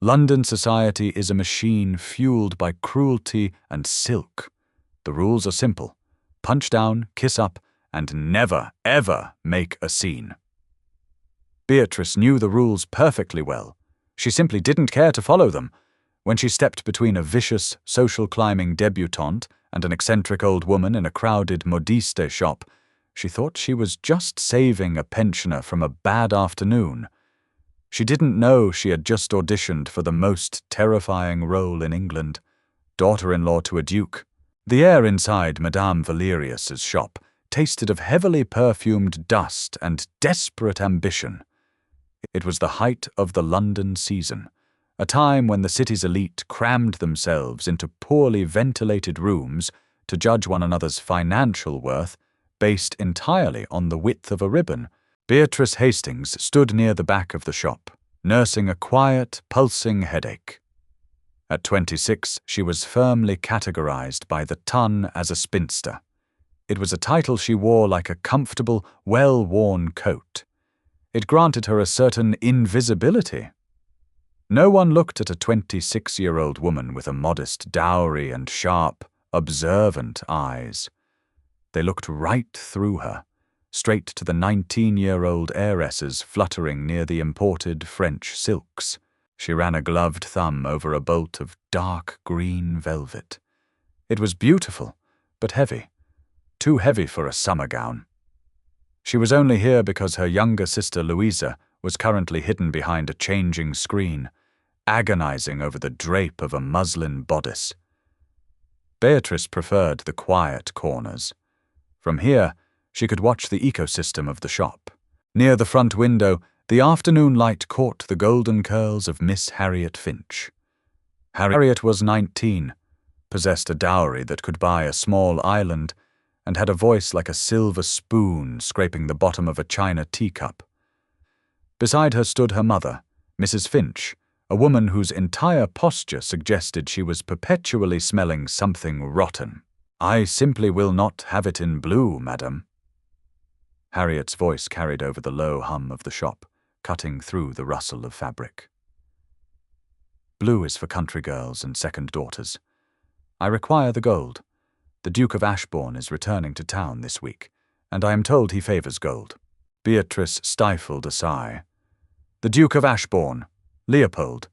London society is a machine fueled by cruelty and silk. The rules are simple. Punch down, kiss up, and never, ever make a scene. Beatrice knew the rules perfectly well. She simply didn't care to follow them. When she stepped between a vicious, social-climbing debutante and an eccentric old woman in a crowded modiste shop, she thought she was just saving a pensioner from a bad afternoon. She didn't know she had just auditioned for the most terrifying role in England, daughter-in-law to a duke. The air inside Madame Valerius's shop tasted of heavily perfumed dust and desperate ambition. It was the height of the London season, a time when the city's elite crammed themselves into poorly ventilated rooms to judge one another's financial worth based entirely on the width of a ribbon. Beatrice Hastings stood near the back of the shop, nursing a quiet, pulsing headache. At 26, she was firmly categorized by the Ton as a spinster. It was a title she wore like a comfortable, well-worn coat. It granted her a certain invisibility. No one looked at a 26-year-old woman with a modest dowry and sharp, observant eyes. They looked right through her, straight to the 19-year-old heiresses fluttering near the imported French silks. She ran a gloved thumb over a bolt of dark green velvet. It was beautiful, but heavy. Too heavy for a summer gown. She was only here because her younger sister Louisa was currently hidden behind a changing screen, agonizing over the drape of a muslin bodice. Beatrice preferred the quiet corners. From here, she could watch the ecosystem of the shop. Near the front window, the afternoon light caught the golden curls of Miss Harriet Finch. Harriet was 19, possessed a dowry that could buy a small island, and had a voice like a silver spoon scraping the bottom of a china teacup. Beside her stood her mother, Mrs. Finch, a woman whose entire posture suggested she was perpetually smelling something rotten. "I simply will not have it in blue, madam." Harriet's voice carried over the low hum of the shop, cutting through the rustle of fabric. "Blue is for country girls and second daughters. I require the gold. The Duke of Ashbourne is returning to town this week, and I am told he favors gold." Beatrice stifled a sigh. The Duke of Ashbourne, Leopold,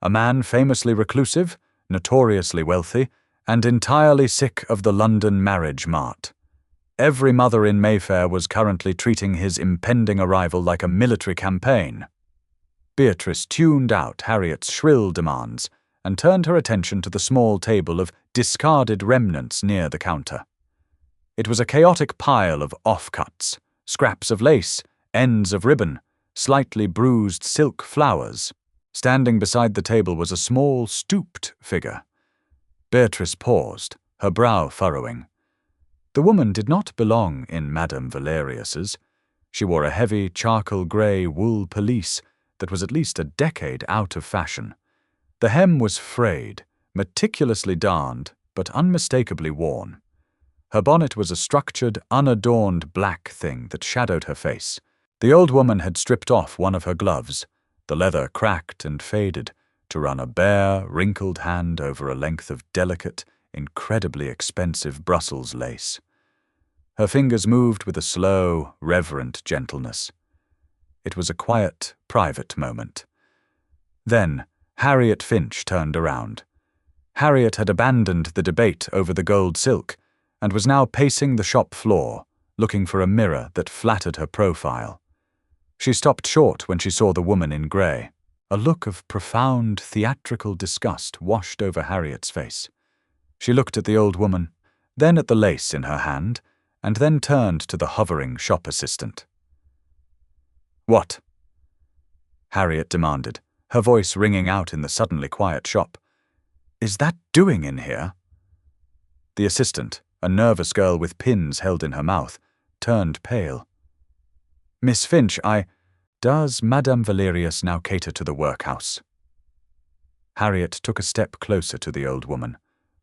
a man famously reclusive, notoriously wealthy, and entirely sick of the London marriage mart. Every mother in Mayfair was currently treating his impending arrival like a military campaign. Beatrice tuned out Harriet's shrill demands and turned her attention to the small table of discarded remnants near the counter. It was a chaotic pile of offcuts, scraps of lace, ends of ribbon, slightly bruised silk flowers. Standing beside the table was a small, stooped figure. Beatrice paused, her brow furrowing. The woman did not belong in Madame Valerius's. She wore a heavy, charcoal-grey wool pelisse that was at least a decade out of fashion. The hem was frayed, meticulously darned, but unmistakably worn. Her bonnet was a structured, unadorned black thing that shadowed her face. The old woman had stripped off one of her gloves, the leather cracked and faded, to run a bare, wrinkled hand over a length of delicate, incredibly expensive Brussels lace. Her fingers moved with a slow, reverent gentleness. It was a quiet, private moment. Then, Harriet Finch turned around. Harriet had abandoned the debate over the gold silk and was now pacing the shop floor, looking for a mirror that flattered her profile. She stopped short when she saw the woman in grey. A look of profound, theatrical disgust washed over Harriet's face. She looked at the old woman, then at the lace in her hand, and then turned to the hovering shop assistant. "What?" Harriet demanded, her voice ringing out in the suddenly quiet shop. "Is that doing in here?" The assistant, a nervous girl with pins held in her mouth, turned pale. "Miss Finch, Does Madame Valerius now cater to the workhouse?" Harriet took a step closer to the old woman,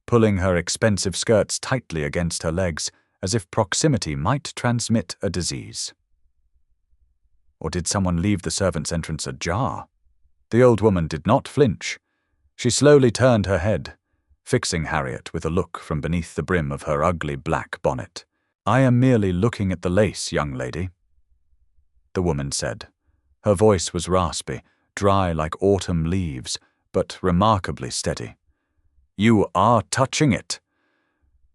pulling her expensive skirts tightly against her legs as if proximity might transmit a disease. Or did someone leave the servants' entrance ajar? The old woman did not flinch. She slowly turned her head, fixing Harriet with a look from beneath the brim of her ugly black bonnet. "I am merely looking at the lace, young lady," the woman said. Her voice was raspy, dry like autumn leaves, but remarkably steady. "You are touching it."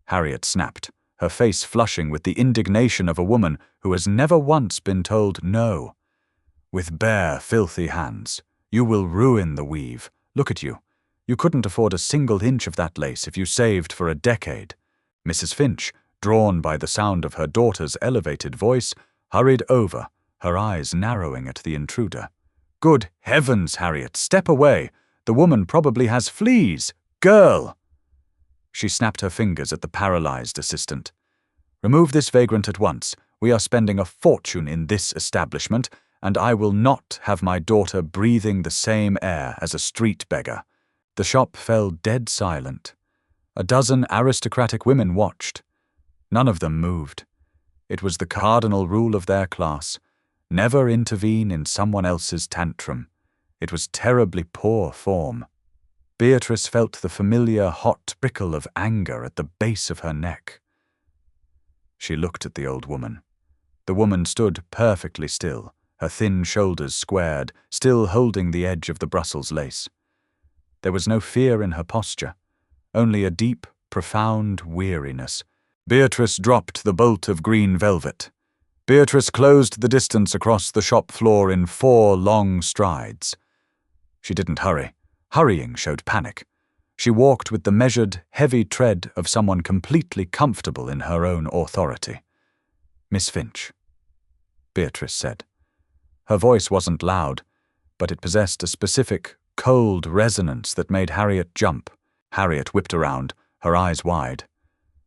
Harriet snapped, her face flushing with the indignation of a woman who has never once been told no. "With bare, filthy hands. You will ruin the weave. Look at you. You couldn't afford a single inch of that lace if you saved for a decade." Mrs. Finch, drawn by the sound of her daughter's elevated voice, hurried over, her eyes narrowing at the intruder. "Good heavens, Harriet, step away. The woman probably has fleas. Girl!" She snapped her fingers at the paralyzed assistant. "Remove this vagrant at once. We are spending a fortune in this establishment, and I will not have my daughter breathing the same air as a street beggar." The shop fell dead silent. A dozen aristocratic women watched. None of them moved. It was the cardinal rule of their class: never intervene in someone else's tantrum. It was terribly poor form. Beatrice felt the familiar hot prickle of anger at the base of her neck. She looked at the old woman. The woman stood perfectly still, her thin shoulders squared, still holding the edge of the Brussels lace. There was no fear in her posture, only a deep, profound weariness. Beatrice dropped the bolt of green velvet. Beatrice closed the distance across the shop floor in 4 long strides. She didn't hurry. Hurrying showed panic. She walked with the measured, heavy tread of someone completely comfortable in her own authority. "Miss Finch," Beatrice said. Her voice wasn't loud, but it possessed a specific, cold resonance that made Harriet jump. Harriet whipped around, her eyes wide.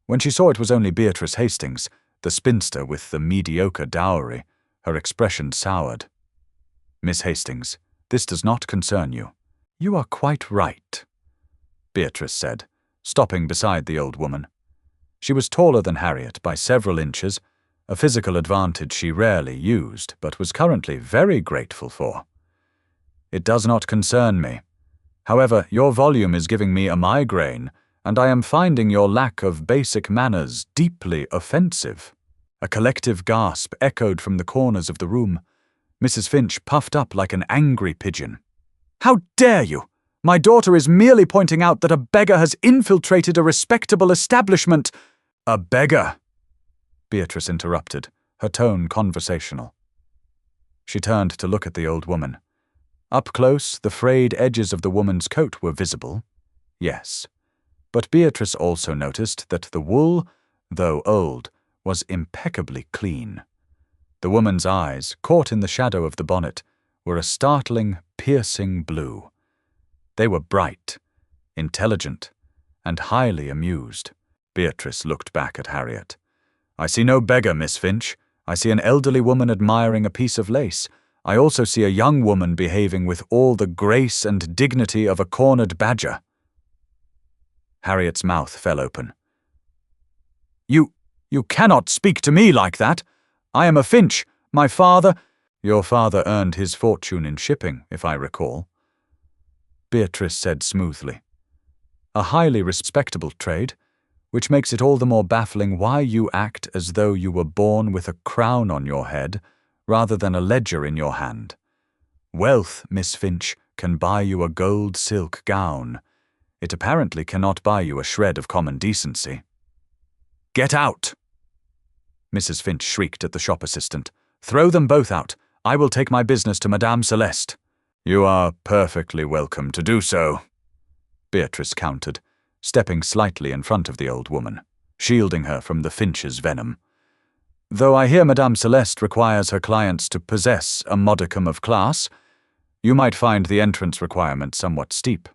When she saw it was only Beatrice Hastings, the spinster with the mediocre dowry, her expression soured. "Miss Hastings, this does not concern you." "You are quite right," Beatrice said, stopping beside the old woman. She was taller than Harriet by several inches, a physical advantage she rarely used, but was currently very grateful for. "It does not concern me. However, your volume is giving me a migraine, and I am finding your lack of basic manners deeply offensive." A collective gasp echoed from the corners of the room. Mrs. Finch puffed up like an angry pigeon. "How dare you! My daughter is merely pointing out that a beggar has infiltrated a respectable establishment." "A beggar?" Beatrice interrupted, her tone conversational. She turned to look at the old woman. Up close, the frayed edges of the woman's coat were visible. Yes. But Beatrice also noticed that the wool, though old, was impeccably clean. The woman's eyes, caught in the shadow of the bonnet, were a startling, piercing blue. They were bright, intelligent, and highly amused. Beatrice looked back at Harriet. "I see no beggar, Miss Finch. I see an elderly woman admiring a piece of lace. I also see a young woman behaving with all the grace and dignity of a cornered badger." Harriet's mouth fell open. You cannot speak to me like that. I am a Finch. My father—" "Your father earned his fortune in shipping, if I recall," Beatrice said smoothly. "A highly respectable trade, which makes it all the more baffling why you act as though you were born with a crown on your head rather than a ledger in your hand. Wealth, Miss Finch, can buy you a gold silk gown. It apparently cannot buy you a shred of common decency." "Get out!" Mrs. Finch shrieked at the shop assistant. "Throw them both out. I will take my business to Madame Celeste." "You are perfectly welcome to do so," Beatrice countered, stepping slightly in front of the old woman, shielding her from the Finch's venom. "Though I hear Madame Celeste requires her clients to possess a modicum of class, you might find the entrance requirement somewhat steep."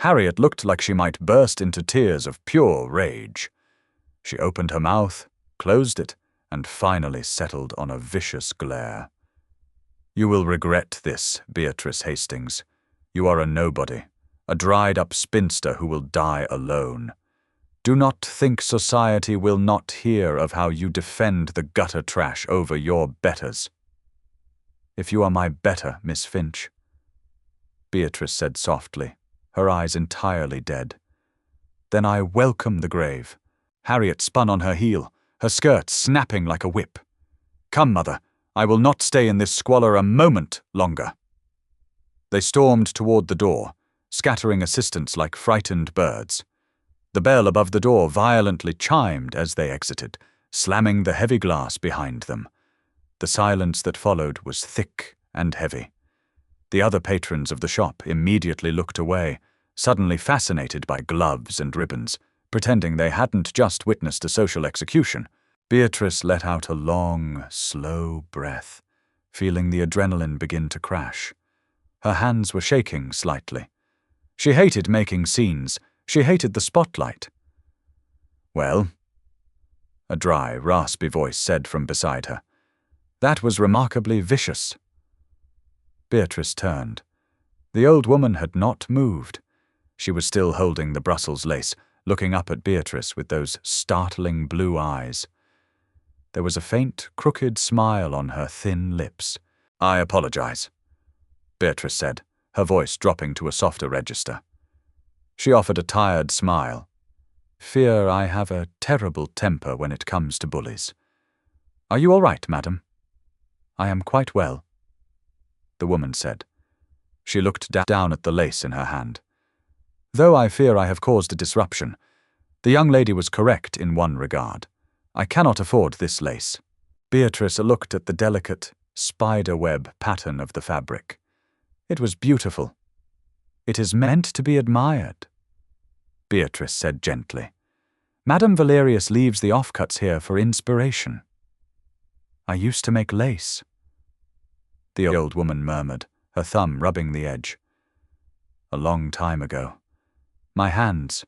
Harriet looked like she might burst into tears of pure rage. She opened her mouth, closed it, and finally settled on a vicious glare. "You will regret this, Beatrice Hastings. You are a nobody, a dried-up spinster who will die alone. Do not think society will not hear of how you defend the gutter trash over your betters." "If you are my better, Miss Finch." Beatrice said softly, her eyes entirely dead. "Then I welcome the grave." Harriet spun on her heel, her skirt snapping like a whip. "Come, mother, I will not stay in this squalor a moment longer." They stormed toward the door, scattering assistants like frightened birds. The bell above the door violently chimed as they exited, slamming the heavy glass behind them. The silence that followed was thick and heavy. The other patrons of the shop immediately looked away, suddenly fascinated by gloves and ribbons, pretending they hadn't just witnessed a social execution. Beatrice let out a long, slow breath, feeling the adrenaline begin to crash. Her hands were shaking slightly. She hated making scenes. She hated the spotlight. "Well," a dry, raspy voice said from beside her. "That was remarkably vicious." Beatrice turned. The old woman had not moved. She was still holding the Brussels lace, looking up at Beatrice with those startling blue eyes. There was a faint, crooked smile on her thin lips. "I apologize," Beatrice said, her voice dropping to a softer register. She offered a tired smile. "Fear I have a terrible temper when it comes to bullies. Are you all right, madam?" "I am quite well," the woman said. She looked down at the lace in her hand. "Though I fear I have caused a disruption, the young lady was correct in one regard. I cannot afford this lace." Beatrice looked at the delicate, spider-web pattern of the fabric. It was beautiful. "It is meant to be admired," Beatrice said gently. "Madame Valerius leaves the offcuts here for inspiration." "I used to make lace," the old woman murmured, her thumb rubbing the edge. "A long time ago. My hands."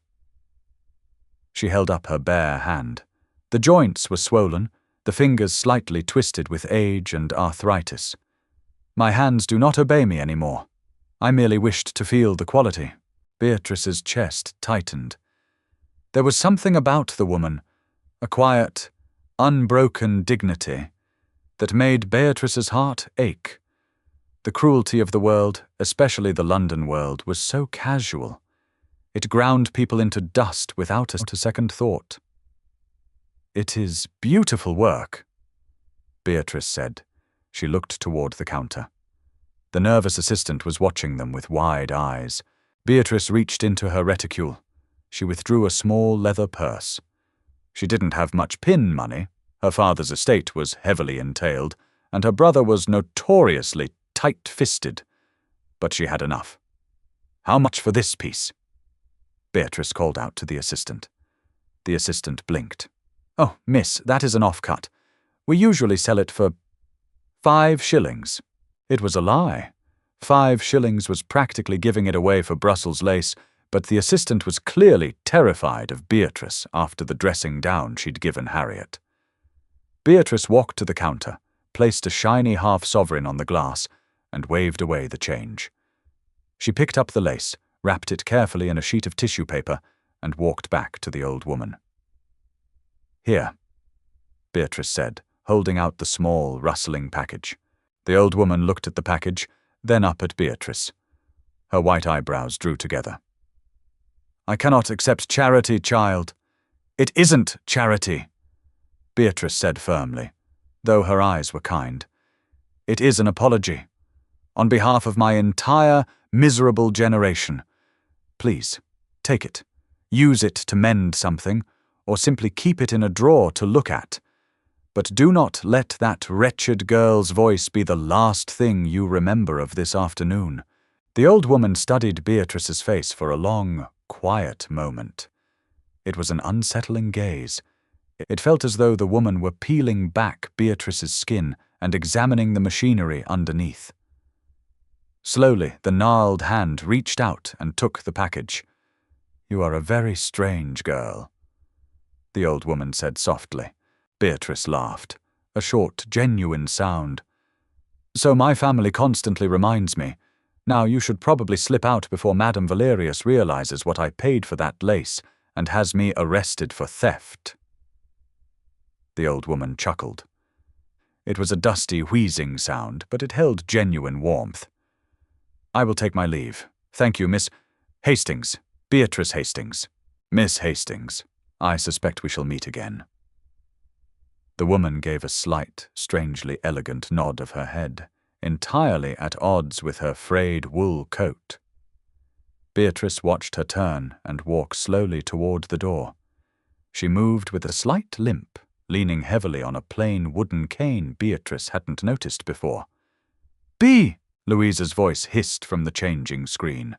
She held up her bare hand. The joints were swollen, the fingers slightly twisted with age and arthritis. "My hands do not obey me anymore. I merely wished to feel the quality." Beatrice's chest tightened. There was something about the woman, a quiet, unbroken dignity, that made Beatrice's heart ache. The cruelty of the world, especially the London world, was so casual. It ground people into dust without a second thought. "It is beautiful work," Beatrice said. She looked toward the counter. The nervous assistant was watching them with wide eyes. Beatrice reached into her reticule. She withdrew a small leather purse. She didn't have much pin money. Her father's estate was heavily entailed, and her brother was notoriously tight-fisted. But she had enough. "How much for this piece?" Beatrice called out to the assistant. The assistant blinked. "Oh, miss, that is an offcut. We usually sell it for 5 shillings. It was a lie. 5 shillings was practically giving it away for Brussels lace, but the assistant was clearly terrified of Beatrice after the dressing down she'd given Harriet. Beatrice walked to the counter, placed a shiny half-sovereign on the glass, and waved away the change. She picked up the lace, wrapped it carefully in a sheet of tissue paper, and walked back to the old woman. "Here," Beatrice said, holding out the small, rustling package. The old woman looked at the package, then up at Beatrice. Her white eyebrows drew together. "I cannot accept charity, child." "It isn't charity," Beatrice said firmly, though her eyes were kind. "It is an apology. On behalf of my entire, miserable generation. Please, take it. Use it to mend something, or simply keep it in a drawer to look at. But do not let that wretched girl's voice be the last thing you remember of this afternoon." The old woman studied Beatrice's face for a long, quiet moment. It was an unsettling gaze. It felt as though the woman were peeling back Beatrice's skin and examining the machinery underneath. Slowly, the gnarled hand reached out and took the package. "You are a very strange girl," the old woman said softly. Beatrice laughed, a short, genuine sound. "So my family constantly reminds me. Now you should probably slip out before Madame Valerius realizes what I paid for that lace and has me arrested for theft." The old woman chuckled. It was a dusty, wheezing sound, but it held genuine warmth. I will take my leave. Thank you, Miss Hastings. Beatrice Hastings. Miss Hastings. I suspect we shall meet again." The woman gave a slight, strangely elegant nod of her head, entirely at odds with her frayed wool coat. Beatrice watched her turn and walk slowly toward the door. She moved with a slight limp, leaning heavily on a plain wooden cane Beatrice hadn't noticed before. "Bea!" Louisa's voice hissed from the changing screen.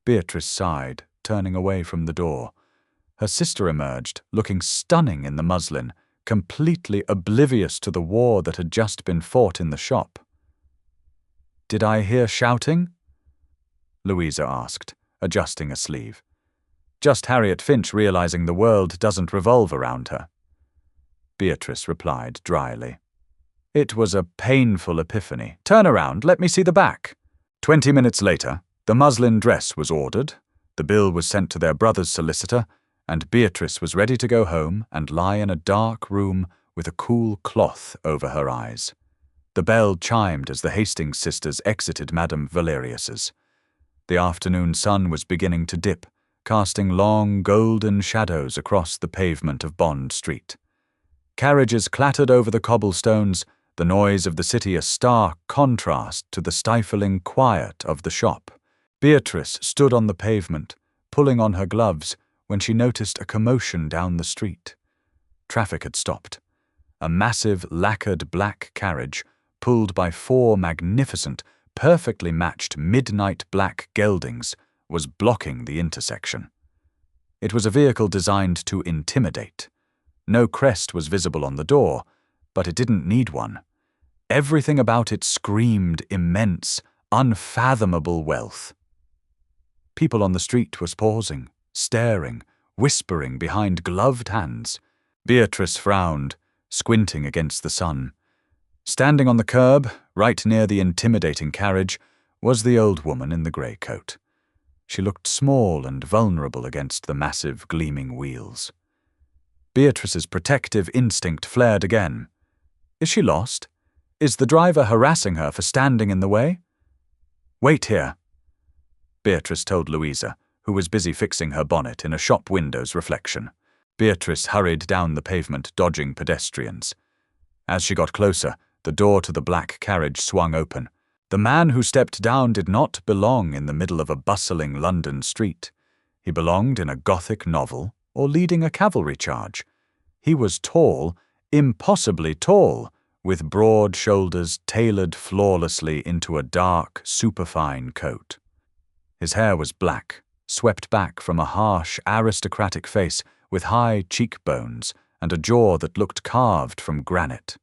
Beatrice sighed, turning away from the door. Her sister emerged, looking stunning in the muslin, completely oblivious to the war that had just been fought in the shop. "Did I hear shouting?" Louisa asked, adjusting a sleeve. "Just Harriet Finch realizing the world doesn't revolve around her." Beatrice replied dryly. "It was a painful epiphany. Turn around, let me see the back." 20 minutes later, the muslin dress was ordered, the bill was sent to their brother's solicitor, and Beatrice was ready to go home and lie in a dark room with a cool cloth over her eyes. The bell chimed as the Hastings sisters exited Madame Valerius's. The afternoon sun was beginning to dip, casting long golden shadows across the pavement of Bond Street. Carriages clattered over the cobblestones, the noise of the city a stark contrast to the stifling quiet of the shop. Beatrice stood on the pavement, pulling on her gloves, when she noticed a commotion down the street. Traffic had stopped. A massive, lacquered black carriage, pulled by 4 magnificent, perfectly matched midnight black geldings, was blocking the intersection. It was a vehicle designed to intimidate. No crest was visible on the door, but it didn't need one. Everything about it screamed immense, unfathomable wealth. People on the street were pausing, staring, whispering behind gloved hands. Beatrice frowned, squinting against the sun. Standing on the curb, right near the intimidating carriage, was the old woman in the grey coat. She looked small and vulnerable against the massive, gleaming wheels. Beatrice's protective instinct flared again. Is she lost? Is the driver harassing her for standing in the way? "Wait here," Beatrice told Louisa, who was busy fixing her bonnet in a shop window's reflection. Beatrice hurried down the pavement, dodging pedestrians. As she got closer, the door to the black carriage swung open. The man who stepped down did not belong in the middle of a bustling London street. He belonged in a Gothic novel or leading a cavalry charge. He was tall, impossibly tall, with broad shoulders tailored flawlessly into a dark, superfine coat. His hair was black, swept back from a harsh, aristocratic face with high cheekbones and a jaw that looked carved from granite.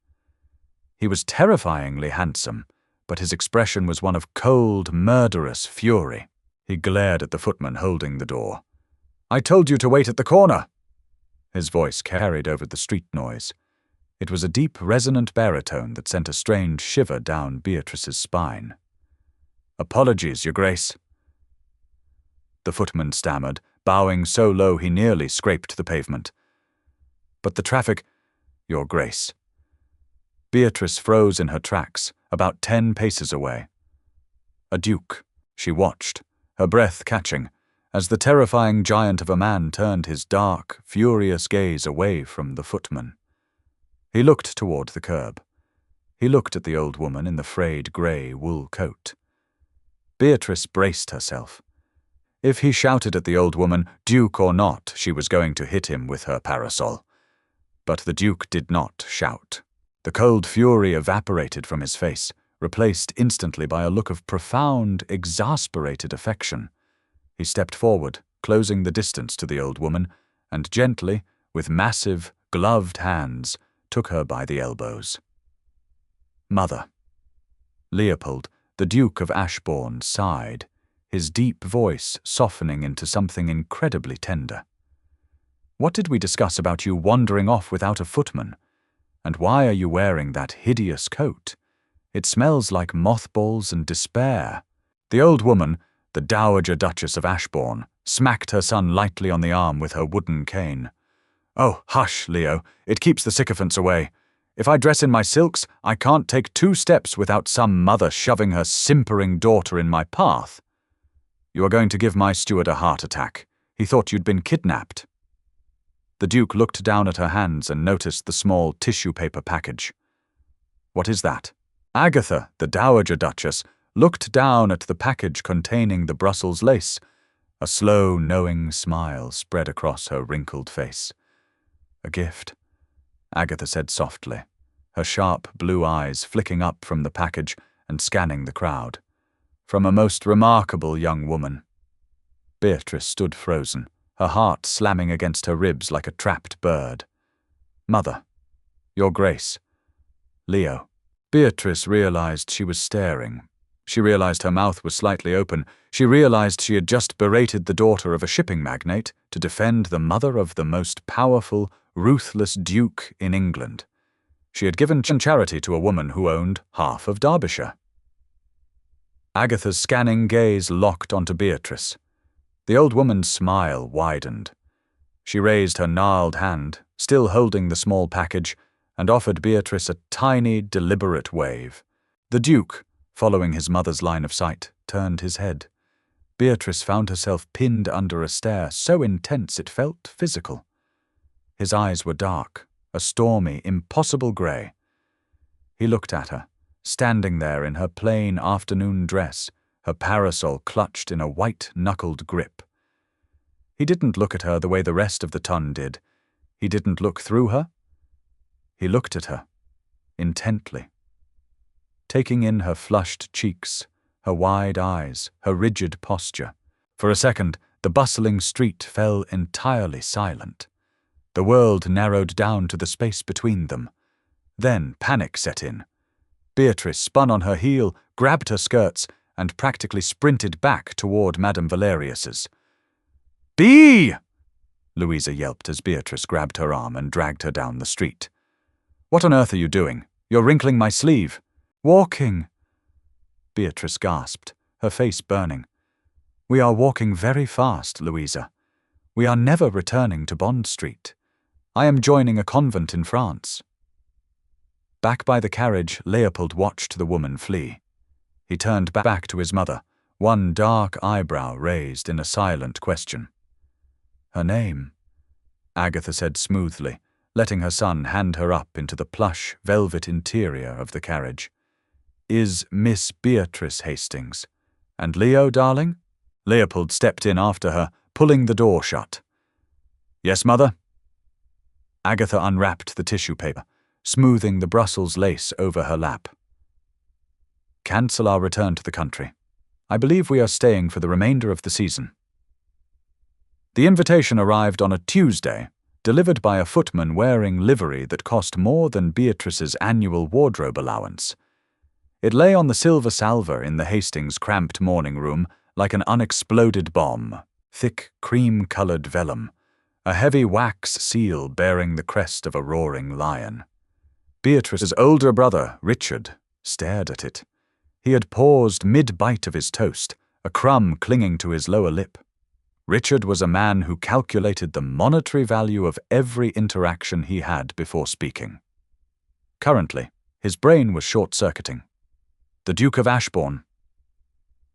He was terrifyingly handsome, but his expression was one of cold, murderous fury. He glared at the footman holding the door. "I told you to wait at the corner!" His voice carried over the street noise. It was a deep, resonant baritone that sent a strange shiver down Beatrice's spine. "Apologies, Your Grace," the footman stammered, bowing so low he nearly scraped the pavement. "But the traffic, Your Grace." Beatrice froze in her tracks, about 10 paces away. A duke, she watched, her breath catching, as the terrifying giant of a man turned his dark, furious gaze away from the footman. He looked toward the curb. He looked at the old woman in the frayed grey wool coat. Beatrice braced herself. If he shouted at the old woman, duke or not, she was going to hit him with her parasol. But the duke did not shout. The cold fury evaporated from his face, replaced instantly by a look of profound, exasperated affection. He stepped forward, closing the distance to the old woman, and gently, with massive, gloved hands, took her by the elbows. "Mother." Leopold, the Duke of Ashbourne, sighed, his deep voice softening into something incredibly tender. "What did we discuss about you wandering off without a footman? And why are you wearing that hideous coat? It smells like mothballs and despair." The old woman, the Dowager Duchess of Ashbourne, smacked her son lightly on the arm with her wooden cane. "Oh, hush, Leo. It keeps the sycophants away. If I dress in my silks, I can't take 2 steps without some mother shoving her simpering daughter in my path. You are going to give my steward a heart attack. He thought you'd been kidnapped." The Duke looked down at her hands and noticed the small tissue paper package. "What is that?" Agatha, the Dowager Duchess, looked down at the package containing the Brussels lace. A slow, knowing smile spread across her wrinkled face. "A gift," Agatha said softly, her sharp blue eyes flicking up from the package and scanning the crowd. "From a most remarkable young woman." Beatrice stood frozen, her heart slamming against her ribs like a trapped bird. "Mother, Your Grace." "Leo." Beatrice realized she was staring. She realized her mouth was slightly open. She realized she had just berated the daughter of a shipping magnate to defend the mother of the most powerful, ruthless duke in England. She had given charity to a woman who owned half of Derbyshire. Agatha's scanning gaze locked onto Beatrice. The old woman's smile widened. She raised her gnarled hand, still holding the small package, and offered Beatrice a tiny, deliberate wave. The Duke, following his mother's line of sight, turned his head. Beatrice found herself pinned under a stare so intense it felt physical. His eyes were dark, a stormy, impossible grey. He looked at her, standing there in her plain afternoon dress, her parasol clutched in a white-knuckled grip. He didn't look at her the way the rest of the ton did. He didn't look through her. He looked at her, intently, taking in her flushed cheeks, her wide eyes, her rigid posture. For a second, the bustling street fell entirely silent. The world narrowed down to the space between them. Then panic set in. Beatrice spun on her heel, grabbed her skirts, and practically sprinted back toward Madame Valerius's. "Bee!" Louisa yelped as Beatrice grabbed her arm and dragged her down the street. "What on earth are you doing? You're wrinkling my sleeve." "Walking," Beatrice gasped, her face burning. "We are walking very fast, Louisa. We are never returning to Bond Street. I am joining a convent in France." Back by the carriage, Leopold watched the woman flee. He turned back to his mother, one dark eyebrow raised in a silent question. "Her name," Agatha said smoothly, letting her son hand her up into the plush, velvet interior of the carriage, "is Miss Beatrice Hastings. And Leo, darling?" Leopold stepped in after her, pulling the door shut. "Yes, mother?" Agatha unwrapped the tissue paper, smoothing the Brussels lace over her lap. "Cancel our return to the country. I believe we are staying for the remainder of the season." The invitation arrived on a Tuesday, delivered by a footman wearing livery that cost more than Beatrice's annual wardrobe allowance. It lay on the silver salver in the Hastings' cramped morning room like an unexploded bomb, thick cream-colored vellum, a heavy wax seal bearing the crest of a roaring lion. Beatrice's older brother, Richard, stared at it. He had paused mid-bite of his toast, a crumb clinging to his lower lip. Richard was a man who calculated the monetary value of every interaction he had before speaking. Currently, his brain was short-circuiting. "The Duke of Ashbourne,"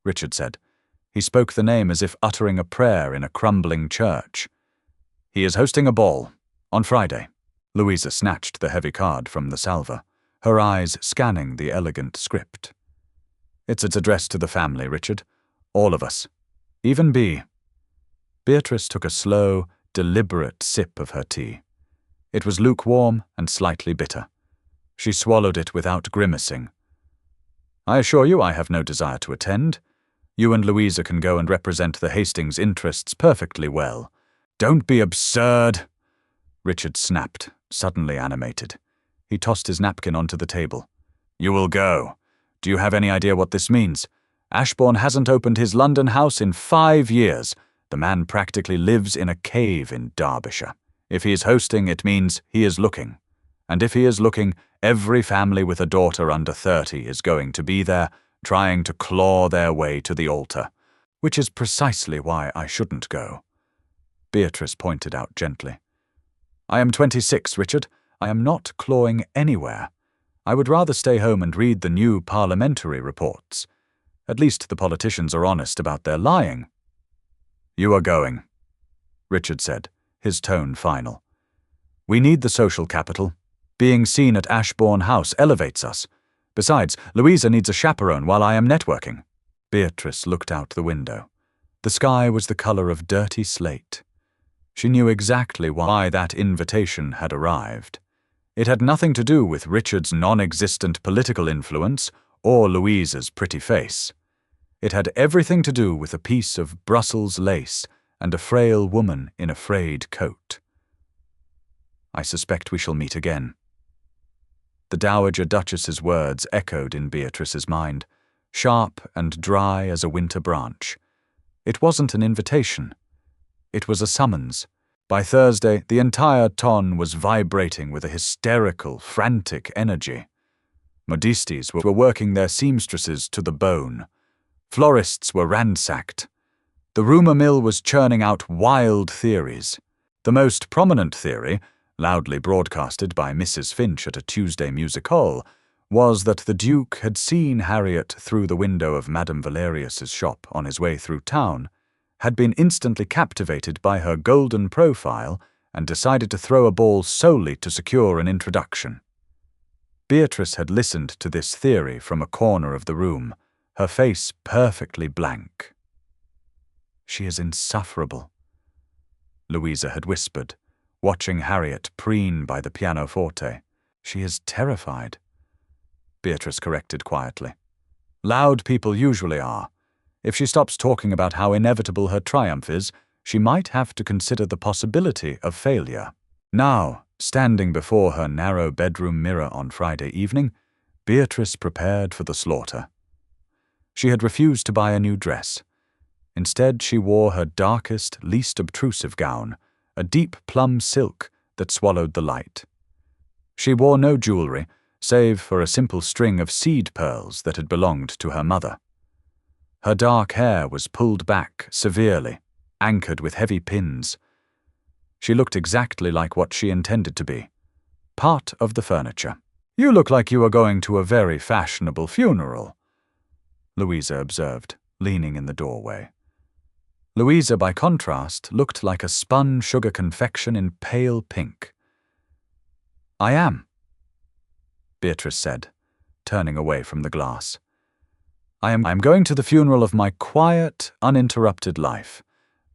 Richard said. He spoke the name as if uttering a prayer in a crumbling church. "He is hosting a ball. On Friday." Louisa snatched the heavy card from the salver, her eyes scanning the elegant script. "It's addressed to the family, Richard. All of us. Even Bee." Beatrice took a slow, deliberate sip of her tea. It was lukewarm and slightly bitter. She swallowed it without grimacing. "I assure you I have no desire to attend. You and Louisa can go and represent the Hastings' interests perfectly well." "Don't be absurd," Richard snapped, suddenly animated. He tossed his napkin onto the table. "You will go. Do you have any idea what this means? Ashbourne hasn't opened his London house in 5 years. The man practically lives in a cave in Derbyshire. If he is hosting, it means he is looking. And if he is looking, every family with a daughter under 30 is going to be there, trying to claw their way to the altar. Which is precisely why I shouldn't go." Beatrice pointed out gently. "I am 26, Richard. I am not clawing anywhere. I would rather stay home and read the new parliamentary reports. At least the politicians are honest about their lying." "You are going," Richard said, his tone final. "We need the social capital. Being seen at Ashbourne House elevates us. Besides, Louisa needs a chaperone while I am networking." Beatrice looked out the window. The sky was the color of dirty slate. She knew exactly why that invitation had arrived. It had nothing to do with Richard's non-existent political influence or Louisa's pretty face. It had everything to do with a piece of Brussels lace and a frail woman in a frayed coat. "I suspect we shall meet again." The Dowager Duchess's words echoed in Beatrice's mind, sharp and dry as a winter branch. It wasn't an invitation. It was a summons. By Thursday, the entire ton was vibrating with a hysterical, frantic energy. Modistes were working their seamstresses to the bone. Florists were ransacked. The rumour mill was churning out wild theories. The most prominent theory, loudly broadcasted by Mrs. Finch at a Tuesday music hall, was that the Duke had seen Harriet through the window of Madame Valerius's shop on his way through town, had been instantly captivated by her golden profile, and decided to throw a ball solely to secure an introduction. Beatrice had listened to this theory from a corner of the room, her face perfectly blank. "She is insufferable," Louisa had whispered, watching Harriet preen by the pianoforte. "She is terrified," Beatrice corrected quietly. "Loud people usually are. If she stops talking about how inevitable her triumph is, she might have to consider the possibility of failure." Now, standing before her narrow bedroom mirror on Friday evening, Beatrice prepared for the slaughter. She had refused to buy a new dress. Instead, she wore her darkest, least obtrusive gown, a deep plum silk that swallowed the light. She wore no jewelry, save for a simple string of seed pearls that had belonged to her mother. Her dark hair was pulled back severely, anchored with heavy pins. She looked exactly like what she intended to be, part of the furniture. "You look like you are going to a very fashionable funeral," Louisa observed, leaning in the doorway. Louisa, by contrast, looked like a spun sugar confection in pale pink. "I am," Beatrice said, turning away from the glass. I am going to the funeral of my quiet, uninterrupted life.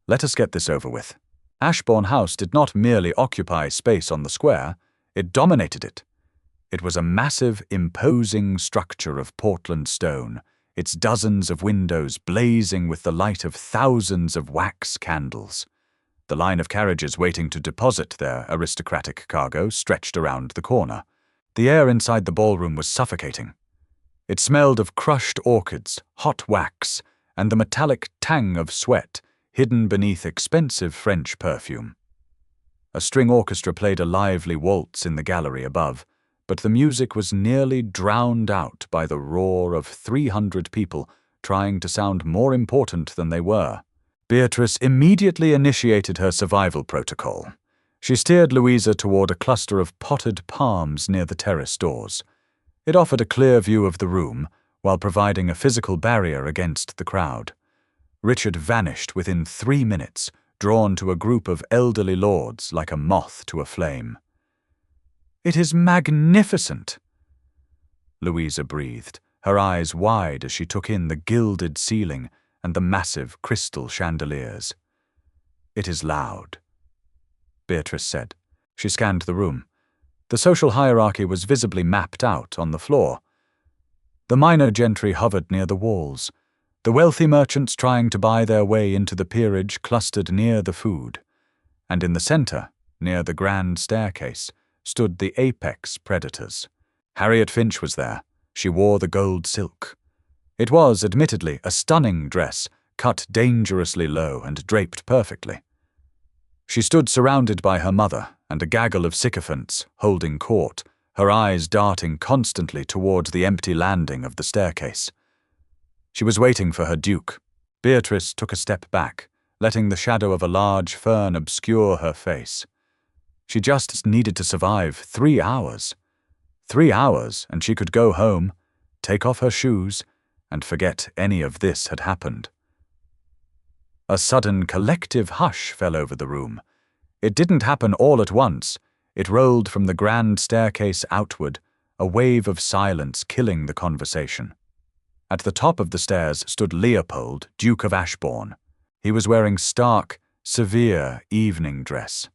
Let us get this over with." Ashbourne House did not merely occupy space on the square, it dominated it. It was a massive, imposing structure of Portland stone, its dozens of windows blazing with the light of thousands of wax candles. The line of carriages waiting to deposit their aristocratic cargo stretched around the corner. The air inside the ballroom was suffocating. It smelled of crushed orchids, hot wax, and the metallic tang of sweat hidden beneath expensive French perfume. A string orchestra played a lively waltz in the gallery above, but the music was nearly drowned out by the roar of 300 people trying to sound more important than they were. Beatrice immediately initiated her survival protocol. She steered Louisa toward a cluster of potted palms near the terrace doors. It offered a clear view of the room, while providing a physical barrier against the crowd. Richard vanished within 3 minutes, drawn to a group of elderly lords like a moth to a flame. "It is magnificent," Louisa breathed, her eyes wide as she took in the gilded ceiling and the massive crystal chandeliers. "It is loud," Beatrice said. She scanned the room. The social hierarchy was visibly mapped out on the floor. The minor gentry hovered near the walls. The wealthy merchants trying to buy their way into the peerage clustered near the food. And in the center, near the grand staircase, stood the apex predators. Harriet Finch was there. She wore the gold silk. It was, admittedly, a stunning dress, cut dangerously low and draped perfectly. She stood surrounded by her mother and a gaggle of sycophants holding court, her eyes darting constantly toward the empty landing of the staircase. She was waiting for her duke. Beatrice took a step back, letting the shadow of a large fern obscure her face. She just needed to survive 3 hours. 3 hours, and she could go home, take off her shoes, and forget any of this had happened. A sudden collective hush fell over the room. It didn't happen all at once. It rolled from the grand staircase outward, a wave of silence killing the conversation. At the top of the stairs stood Leopold, Duke of Ashbourne. He was wearing stark, severe evening dress.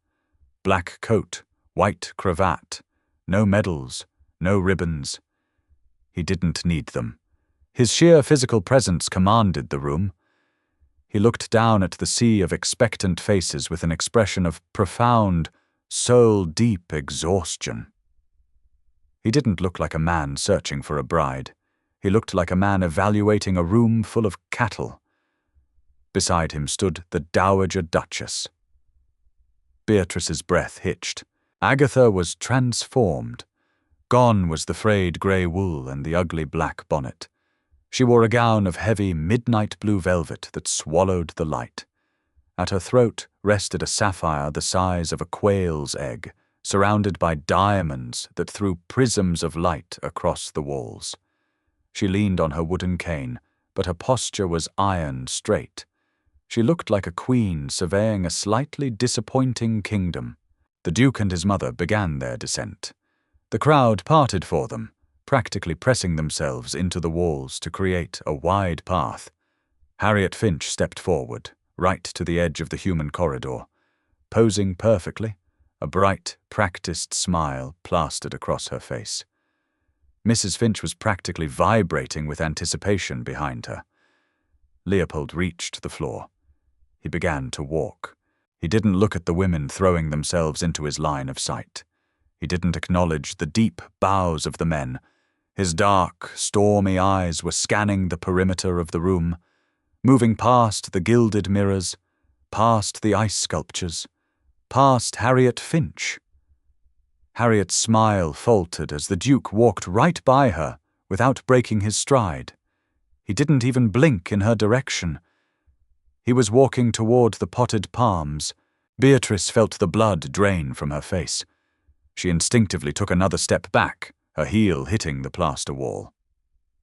Black coat, white cravat, no medals, no ribbons. He didn't need them. His sheer physical presence commanded the room. He looked down at the sea of expectant faces with an expression of profound, soul-deep exhaustion. He didn't look like a man searching for a bride. He looked like a man evaluating a room full of cattle. Beside him stood the Dowager Duchess. Beatrice's breath hitched. Agatha was transformed. Gone was the frayed grey wool and the ugly black bonnet. She wore a gown of heavy midnight blue velvet that swallowed the light. At her throat rested a sapphire the size of a quail's egg, surrounded by diamonds that threw prisms of light across the walls. She leaned on her wooden cane, but her posture was iron straight. She looked like a queen surveying a slightly disappointing kingdom. The Duke and his mother began their descent. The crowd parted for them, practically pressing themselves into the walls to create a wide path. Harriet Finch stepped forward, right to the edge of the human corridor. Posing perfectly, a bright, practiced smile plastered across her face. Mrs. Finch was practically vibrating with anticipation behind her. Leopold reached the floor. He began to walk. He didn't look at the women throwing themselves into his line of sight. He didn't acknowledge the deep bows of the men. His dark, stormy eyes were scanning the perimeter of the room, moving past the gilded mirrors, past the ice sculptures, past Harriet Finch. Harriet's smile faltered as the Duke walked right by her without breaking his stride. He didn't even blink in her direction. He was walking toward the potted palms. Beatrice felt the blood drain from her face. She instinctively took another step back, her heel hitting the plaster wall.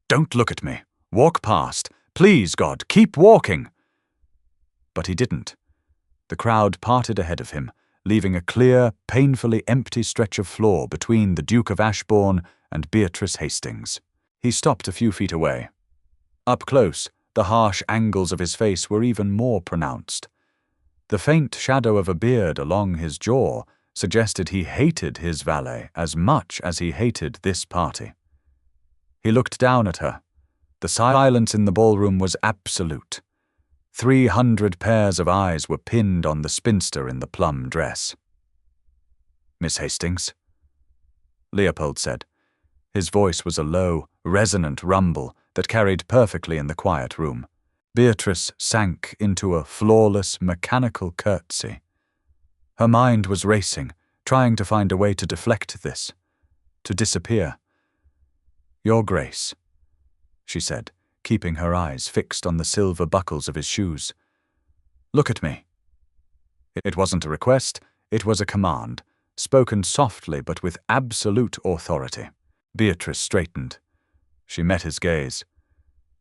"Don't look at me. Walk past. Please, God, keep walking." But he didn't. The crowd parted ahead of him, leaving a clear, painfully empty stretch of floor between the Duke of Ashbourne and Beatrice Hastings. He stopped a few feet away. Up close, the harsh angles of his face were even more pronounced. The faint shadow of a beard along his jaw suggested he hated his valet as much as he hated this party. He looked down at her. The silence in the ballroom was absolute. 300 pairs of eyes were pinned on the spinster in the plum dress. "Miss Hastings?" Leopold said. His voice was a low, resonant rumble that carried perfectly in the quiet room. Beatrice sank into a flawless, mechanical curtsy. Her mind was racing, trying to find a way to deflect this, to disappear. "Your Grace," she said, keeping her eyes fixed on the silver buckles of his shoes. "Look at me." It wasn't a request, it was a command, spoken softly but with absolute authority. Beatrice straightened. She met his gaze.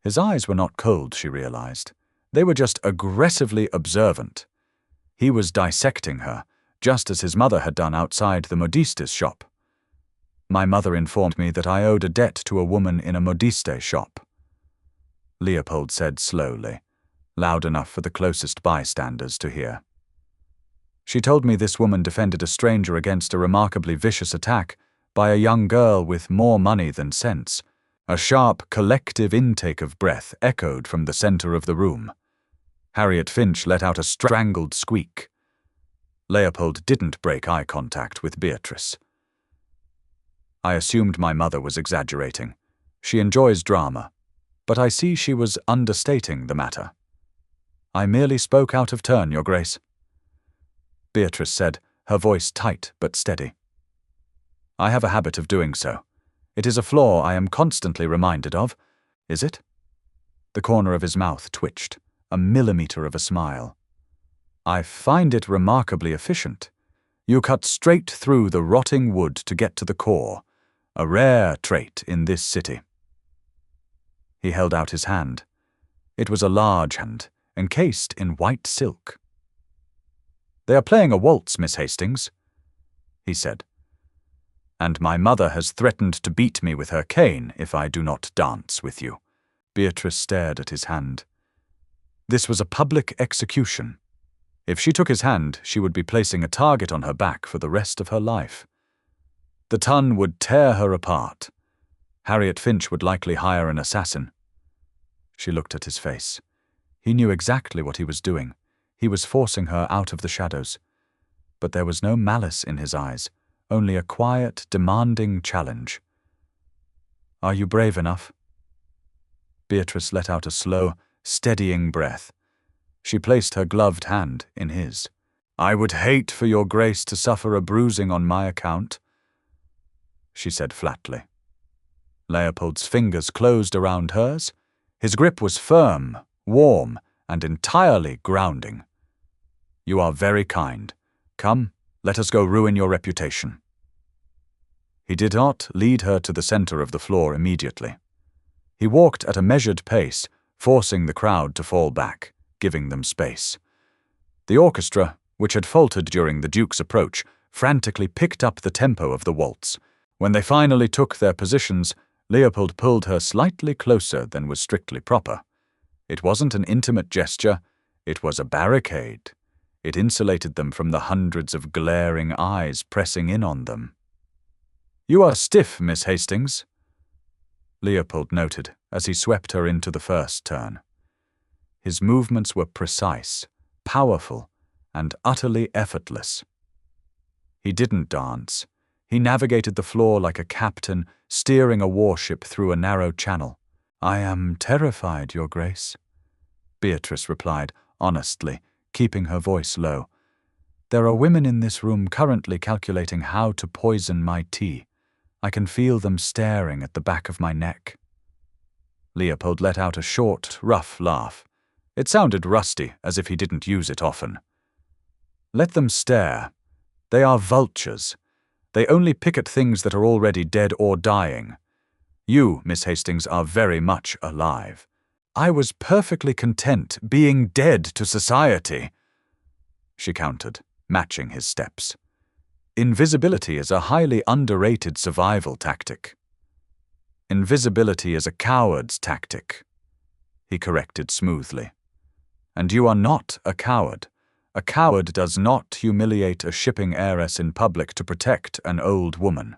His eyes were not cold, she realized. They were just aggressively observant. He was dissecting her, just as his mother had done outside the modiste's shop. "My mother informed me that I owed a debt to a woman in a modiste shop," Leopold said slowly, loud enough for the closest bystanders to hear. "She told me this woman defended a stranger against a remarkably vicious attack by a young girl with more money than sense." A sharp, collective intake of breath echoed from the center of the room. Harriet Finch let out a strangled squeak. Leopold didn't break eye contact with Beatrice. "I assumed my mother was exaggerating. She enjoys drama, but I see she was understating the matter. I merely spoke out of turn, Your Grace," Beatrice said, her voice tight but steady. "I have a habit of doing so. It is a flaw I am constantly reminded of." "Is it?" The corner of his mouth twitched, a millimeter of a smile. "I find it remarkably efficient. You cut straight through the rotting wood to get to the core, a rare trait in this city. He held out his hand. It was a large hand, encased in white silk. "They are playing a waltz, Miss Hastings," he said. "And my mother has threatened to beat me with her cane if I do not dance with you." Beatrice stared at his hand. This was a public execution. If she took his hand, she would be placing a target on her back for the rest of her life. The ton would tear her apart. Harriet Finch would likely hire an assassin. She looked at his face. He knew exactly what he was doing. He was forcing her out of the shadows. But there was no malice in his eyes, only a quiet, demanding challenge. "Are you brave enough?" Beatrice let out a slow, steadying breath. She placed her gloved hand in his. "I would hate for your grace to suffer a bruising on my account," she said flatly. Leopold's fingers closed around hers. His grip was firm, warm, and entirely grounding. "You are very kind. Come, let us go ruin your reputation." He did not lead her to the center of the floor immediately. He walked at a measured pace, forcing the crowd to fall back, giving them space. The orchestra, which had faltered during the Duke's approach, frantically picked up the tempo of the waltz. When they finally took their positions, Leopold pulled her slightly closer than was strictly proper. It wasn't an intimate gesture, it was a barricade. It insulated them from the hundreds of glaring eyes pressing in on them. "You are stiff, Miss Hastings," Leopold noted as he swept her into the first turn. His movements were precise, powerful, and utterly effortless. He didn't dance. He navigated the floor like a captain steering a warship through a narrow channel. "I am terrified, Your Grace," Beatrice replied, honestly, keeping her voice low. "There are women in this room currently calculating how to poison my tea. I can feel them staring at the back of my neck." Leopold let out a short, rough laugh. It sounded rusty, as if he didn't use it often. "Let them stare. They are vultures. They only pick at things that are already dead or dying. You, Miss Hastings, are very much alive. I was perfectly content being dead to society," she countered, matching his steps. "Invisibility is a highly underrated survival tactic." "Invisibility is a coward's tactic," he corrected smoothly. "And you are not a coward. A coward does not humiliate a shipping heiress in public to protect an old woman."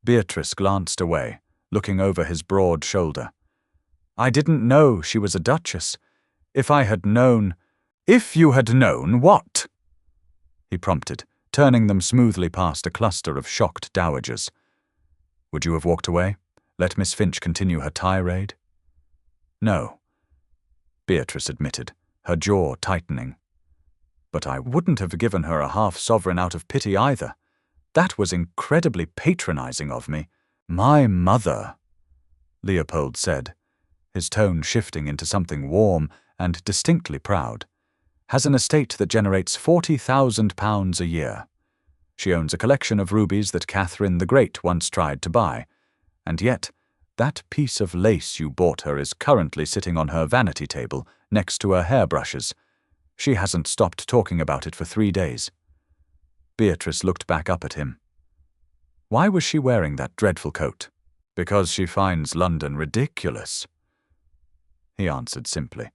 Beatrice glanced away, looking over his broad shoulder. "I didn't know she was a duchess. If I had known—" "If you had known what?" he prompted, turning them smoothly past a cluster of shocked dowagers. "Would you have walked away? Let Miss Finch continue her tirade?" "No," Beatrice admitted, her jaw tightening. "But I wouldn't have given her a half-sovereign out of pity either. That was incredibly patronizing of me." "My mother," Leopold said, his tone shifting into something warm and distinctly proud, "has an estate that generates £40,000 a year. She owns a collection of rubies that Catherine the Great once tried to buy, and yet that piece of lace you bought her is currently sitting on her vanity table next to her hairbrushes. She hasn't stopped talking about it for 3 days." Beatrice looked back up at him. Why was she wearing that dreadful coat? "Because she finds London ridiculous," he answered simply.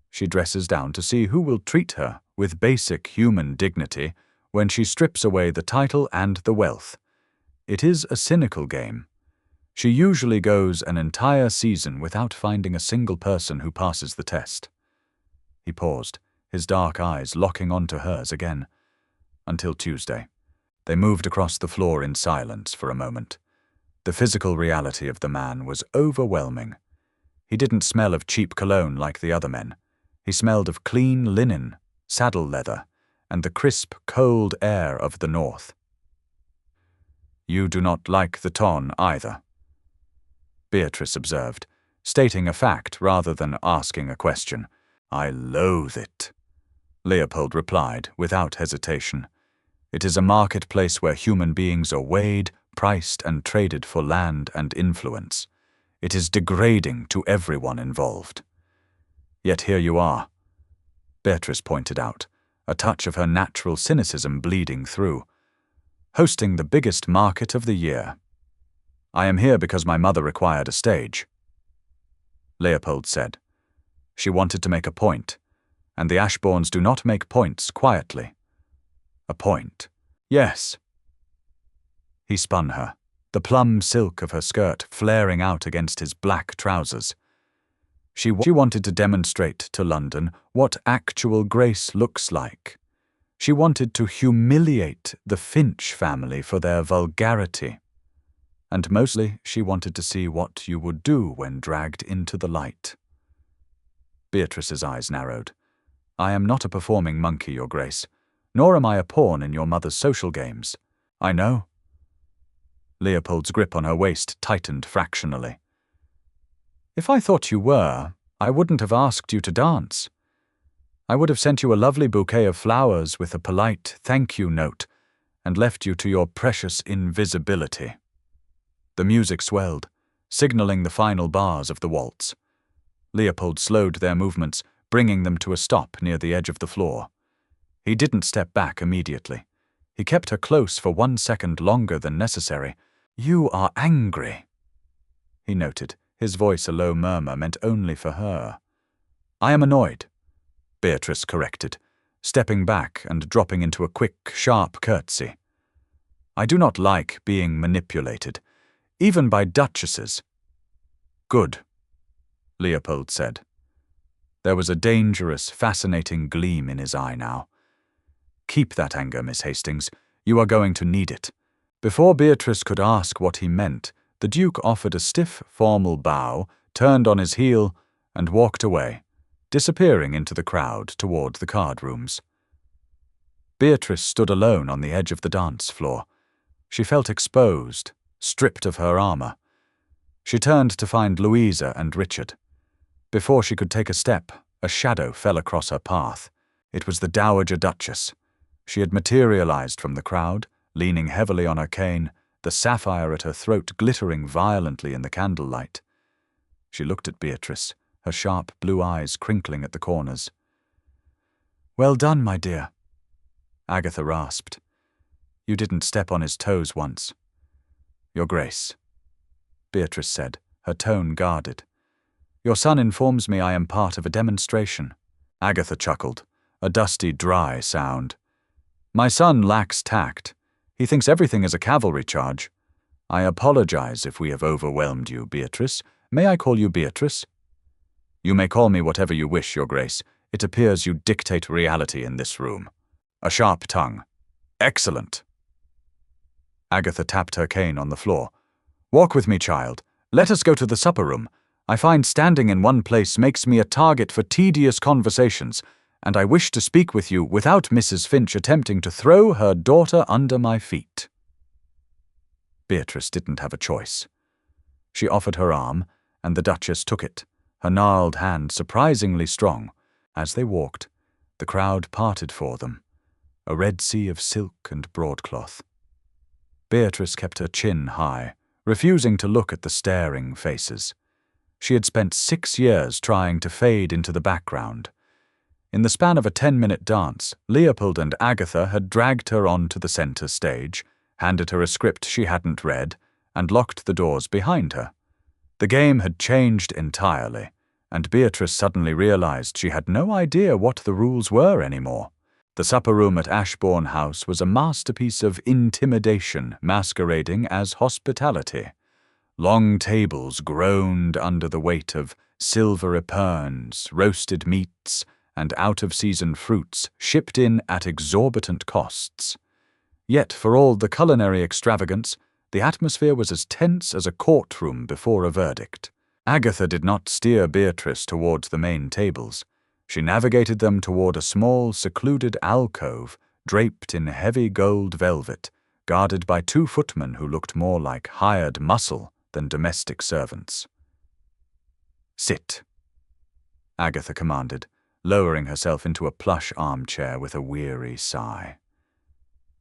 "She dresses down to see who will treat her with basic human dignity when she strips away the title and the wealth. It is a cynical game. She usually goes an entire season without finding a single person who passes the test." He paused, his dark eyes locking onto hers again. "Until Tuesday." They moved across the floor in silence for a moment. The physical reality of the man was overwhelming. He didn't smell of cheap cologne like the other men. He smelled of clean linen, saddle leather, and the crisp, cold air of the north. "You do not like the ton either," Beatrice observed, stating a fact rather than asking a question. "I loathe it," Leopold replied without hesitation. It is a marketplace where human beings are weighed, priced, and traded for land and influence. It is degrading to everyone involved. Yet here you are, Beatrice pointed out, a touch of her natural cynicism bleeding through, hosting the biggest market of the year. I am here because my mother required a stage, Leopold said. She wanted to make a point, and the Ashbournes do not make points quietly. A point. Yes. He spun her, the plum silk of her skirt flaring out against his black trousers. She wanted to demonstrate to London what actual grace looks like. She wanted to humiliate the Finch family for their vulgarity. And mostly she wanted to see what you would do when dragged into the light. Beatrice's eyes narrowed. I am not a performing monkey, Your Grace, nor am I a pawn in your mother's social games. I know. Leopold's grip on her waist tightened fractionally. If I thought you were, I wouldn't have asked you to dance. I would have sent you a lovely bouquet of flowers with a polite thank you note and left you to your precious invisibility. The music swelled, signaling the final bars of the waltz. Leopold slowed their movements, bringing them to a stop near the edge of the floor. He didn't step back immediately. He kept her close for 1 second longer than necessary. You are angry, he noted, his voice a low murmur meant only for her. I am annoyed, Beatrice corrected, stepping back and dropping into a quick, sharp curtsy. I do not like being manipulated, even by duchesses. Good, Leopold said. There was a dangerous, fascinating gleam in his eye now. Keep that anger, Miss Hastings. You are going to need it. Before Beatrice could ask what he meant, the Duke offered a stiff, formal bow, turned on his heel, and walked away, disappearing into the crowd toward the card rooms. Beatrice stood alone on the edge of the dance floor. She felt exposed, stripped of her armor. She turned to find Louisa and Richard. Before she could take a step, a shadow fell across her path. It was the Dowager Duchess. She had materialized from the crowd, leaning heavily on her cane, the sapphire at her throat glittering violently in the candlelight. She looked at Beatrice, her sharp blue eyes crinkling at the corners. Well done, my dear, Agatha rasped. You didn't step on his toes once. Your Grace, Beatrice said, her tone guarded. Your son informs me I am part of a demonstration. Agatha chuckled, a dusty, dry sound. My son lacks tact. He thinks everything is a cavalry charge. I apologize if we have overwhelmed you, Beatrice. May I call you Beatrice? You may call me whatever you wish, Your Grace. It appears you dictate reality in this room. A sharp tongue. Excellent. Agatha tapped her cane on the floor. Walk with me, child. Let us go to the supper room. I find standing in one place makes me a target for tedious conversations, and I wish to speak with you without Mrs. Finch attempting to throw her daughter under my feet. Beatrice didn't have a choice. She offered her arm, and the Duchess took it, her gnarled hand surprisingly strong. As they walked, the crowd parted for them, a red sea of silk and broadcloth. Beatrice kept her chin high, refusing to look at the staring faces. She had spent 6 years trying to fade into the background. In the span of a 10-minute dance, Leopold and Agatha had dragged her onto the center stage, handed her a script she hadn't read, and locked the doors behind her. The game had changed entirely, and Beatrice suddenly realized she had no idea what the rules were anymore. The supper room at Ashbourne House was a masterpiece of intimidation masquerading as hospitality. Long tables groaned under the weight of silver epergnes, roasted meats, and out-of-season fruits shipped in at exorbitant costs. Yet, for all the culinary extravagance, the atmosphere was as tense as a courtroom before a verdict. Agatha did not steer Beatrice towards the main tables. She navigated them toward a small, secluded alcove draped in heavy gold velvet, guarded by 2 footmen who looked more like hired muscle than domestic servants. Sit, Agatha commanded, lowering herself into a plush armchair with a weary sigh.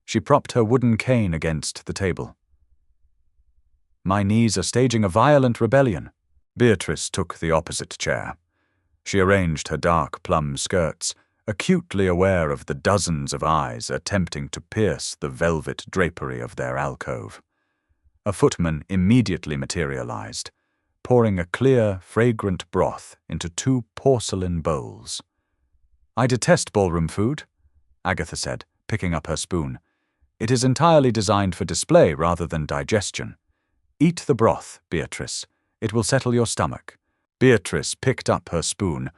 She propped her wooden cane against the table. My knees are staging a violent rebellion. Beatrice took the opposite chair. She arranged her dark plum skirts, acutely aware of the dozens of eyes attempting to pierce the velvet drapery of their alcove. A footman immediately materialized, pouring a clear, fragrant broth into 2 porcelain bowls. I detest ballroom food, Agatha said, picking up her spoon. It is entirely designed for display rather than digestion. Eat the broth, Beatrice. It will settle your stomach. Beatrice picked up her spoon.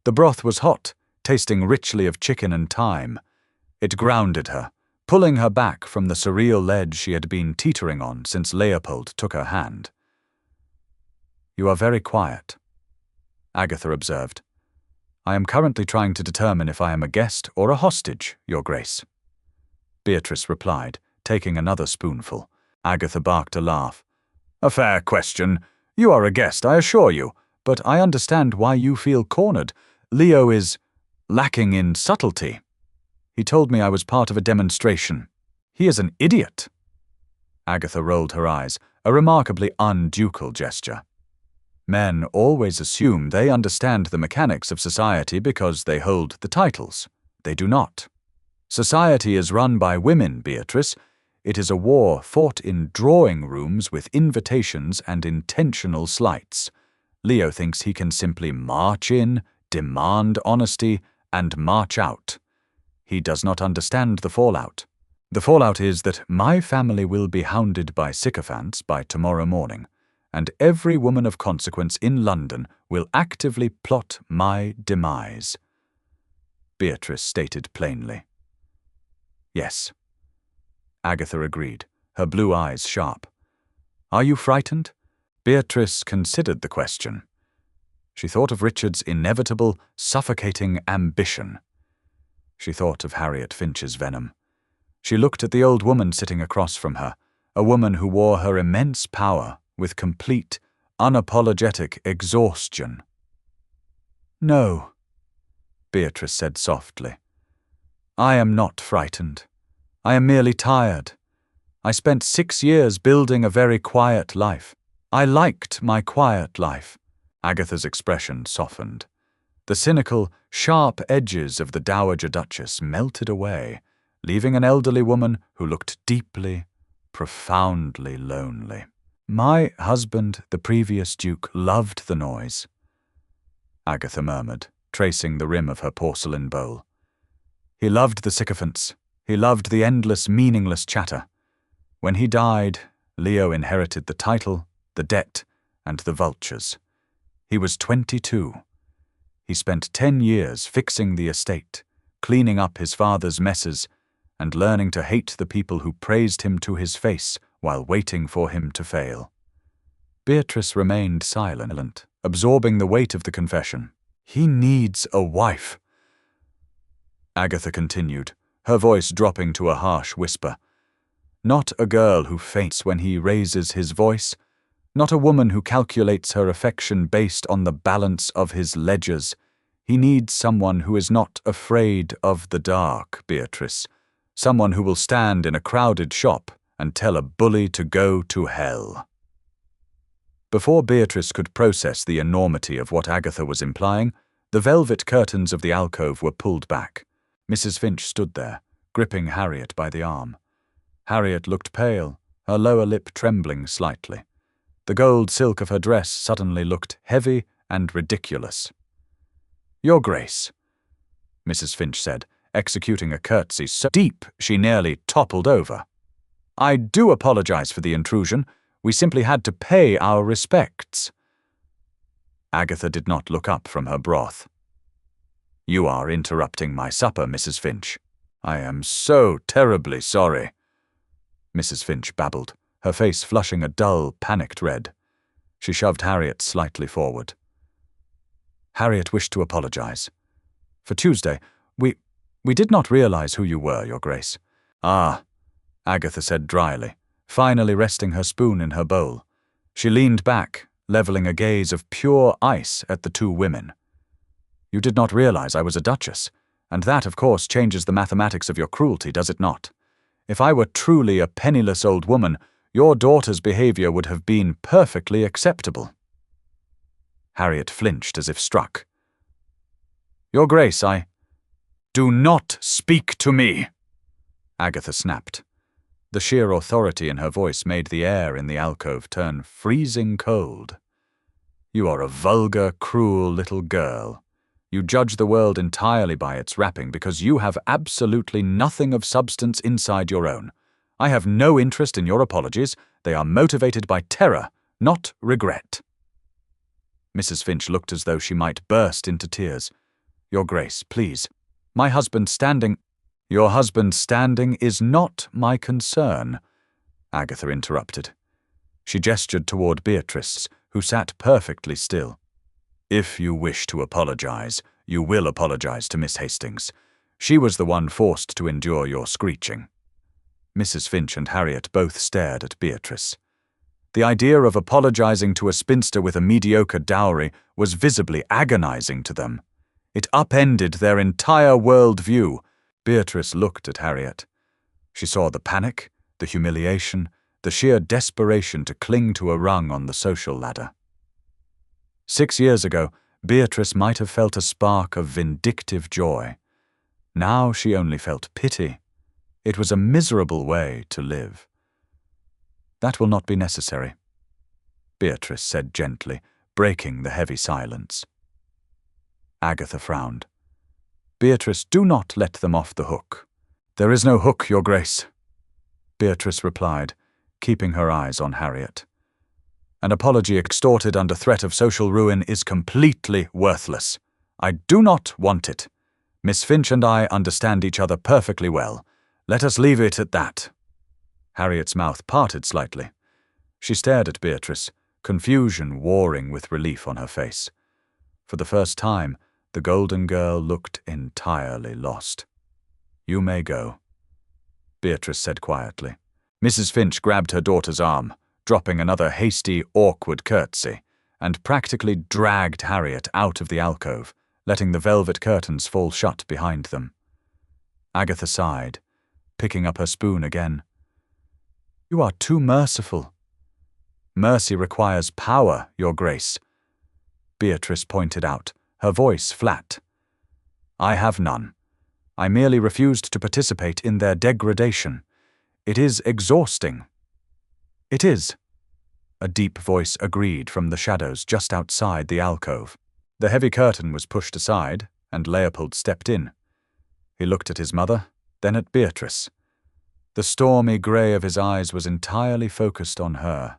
The broth was hot, tasting richly of chicken and thyme. It grounded her, pulling her back from the surreal ledge she had been teetering on since Leopold took her hand. You are very quiet, Agatha observed. I am currently trying to determine if I am a guest or a hostage, Your Grace. Beatrice replied, taking another spoonful. Agatha barked a laugh. A fair question. You are a guest, I assure you, but I understand why you feel cornered. Leo is lacking in subtlety. He told me I was part of a demonstration. He is an idiot. Agatha rolled her eyes, a remarkably unducal gesture. Men always assume they understand the mechanics of society because they hold the titles. They do not. Society is run by women, Beatrice. It is a war fought in drawing rooms with invitations and intentional slights. Leo thinks he can simply march in, demand honesty, and march out. He does not understand the fallout. The fallout is that my family will be hounded by sycophants by tomorrow morning, and every woman of consequence in London will actively plot my demise. Beatrice stated plainly. Yes. Agatha agreed, her blue eyes sharp. Are you frightened? Beatrice considered the question. She thought of Richard's inevitable, suffocating ambition. She thought of Harriet Finch's venom. She looked at the old woman sitting across from her, a woman who wore her immense power with complete, unapologetic exhaustion. No, Beatrice said softly. I am not frightened. I am merely tired. I spent 6 years building a very quiet life. I liked my quiet life. Agatha's expression softened. The cynical, sharp edges of the Dowager Duchess melted away, leaving an elderly woman who looked deeply, profoundly lonely. My husband, the previous Duke, loved the noise, Agatha murmured, tracing the rim of her porcelain bowl. He loved the sycophants. He loved the endless, meaningless chatter. When he died, Leo inherited the title, the debt, and the vultures. He was 22. He spent 10 years fixing the estate, cleaning up his father's messes, and learning to hate the people who praised him to his face while waiting for him to fail. Beatrice remained silent, absorbing the weight of the confession. He needs a wife. Agatha continued, her voice dropping to a harsh whisper. Not a girl who faints when he raises his voice, not a woman who calculates her affection based on the balance of his ledgers. He needs someone who is not afraid of the dark, Beatrice. Someone who will stand in a crowded shop and tell a bully to go to hell. Before Beatrice could process the enormity of what Agatha was implying, the velvet curtains of the alcove were pulled back. Mrs. Finch stood there, gripping Harriet by the arm. Harriet looked pale, her lower lip trembling slightly. The gold silk of her dress suddenly looked heavy and ridiculous. Your Grace, Mrs. Finch said, executing a curtsy so deep she nearly toppled over. I do apologize for the intrusion. We simply had to pay our respects. Agatha did not look up from her broth. You are interrupting my supper, Mrs. Finch. I am so terribly sorry, Mrs. Finch babbled, her face flushing a dull, panicked red. She shoved Harriet slightly forward. Harriet wished to apologize. For Tuesday, we did not realize who you were, Your Grace. Ah, Agatha said dryly, finally resting her spoon in her bowl. She leaned back, leveling a gaze of pure ice at the 2 women. You did not realize I was a duchess, and that, of course, changes the mathematics of your cruelty, does it not? If I were truly a penniless old woman, your daughter's behavior would have been perfectly acceptable. Harriet flinched as if struck. Your Grace, Do not speak to me, Agatha snapped. The sheer authority in her voice made the air in the alcove turn freezing cold. You are a vulgar, cruel little girl. You judge the world entirely by its wrapping because you have absolutely nothing of substance inside your own. I have no interest in your apologies. They are motivated by terror, not regret. Mrs. Finch looked as though she might burst into tears. Your Grace, please. My husband standing— Your husband standing is not my concern, Agatha interrupted. She gestured toward Beatrice, who sat perfectly still. If you wish to apologize, you will apologize to Miss Hastings. She was the one forced to endure your screeching. Mrs. Finch and Harriet both stared at Beatrice. The idea of apologizing to a spinster with a mediocre dowry was visibly agonizing to them. It upended their entire world-view. Beatrice looked at Harriet. She saw the panic, the humiliation, the sheer desperation to cling to a rung on the social ladder. 6 years ago, Beatrice might have felt a spark of vindictive joy. Now she only felt pity. It was a miserable way to live. That will not be necessary, Beatrice said gently, breaking the heavy silence. Agatha frowned. Beatrice, do not let them off the hook. There is no hook, Your Grace, Beatrice replied, keeping her eyes on Harriet. An apology extorted under threat of social ruin is completely worthless. I do not want it. Miss Finch and I understand each other perfectly well. Let us leave it at that. Harriet's mouth parted slightly. She stared at Beatrice, confusion warring with relief on her face. For the first time, the golden girl looked entirely lost. You may go, Beatrice said quietly. Mrs. Finch grabbed her daughter's arm, dropping another hasty, awkward curtsy, and practically dragged Harriet out of the alcove, letting the velvet curtains fall shut behind them. Agatha sighed, picking up her spoon again. You are too merciful. Mercy requires power, Your Grace, Beatrice pointed out, her voice flat. I have none. I merely refused to participate in their degradation. It is exhausting. It is, a deep voice agreed from the shadows just outside the alcove. The heavy curtain was pushed aside, and Leopold stepped in. He looked at his mother, then at Beatrice. The stormy grey of his eyes was entirely focused on her.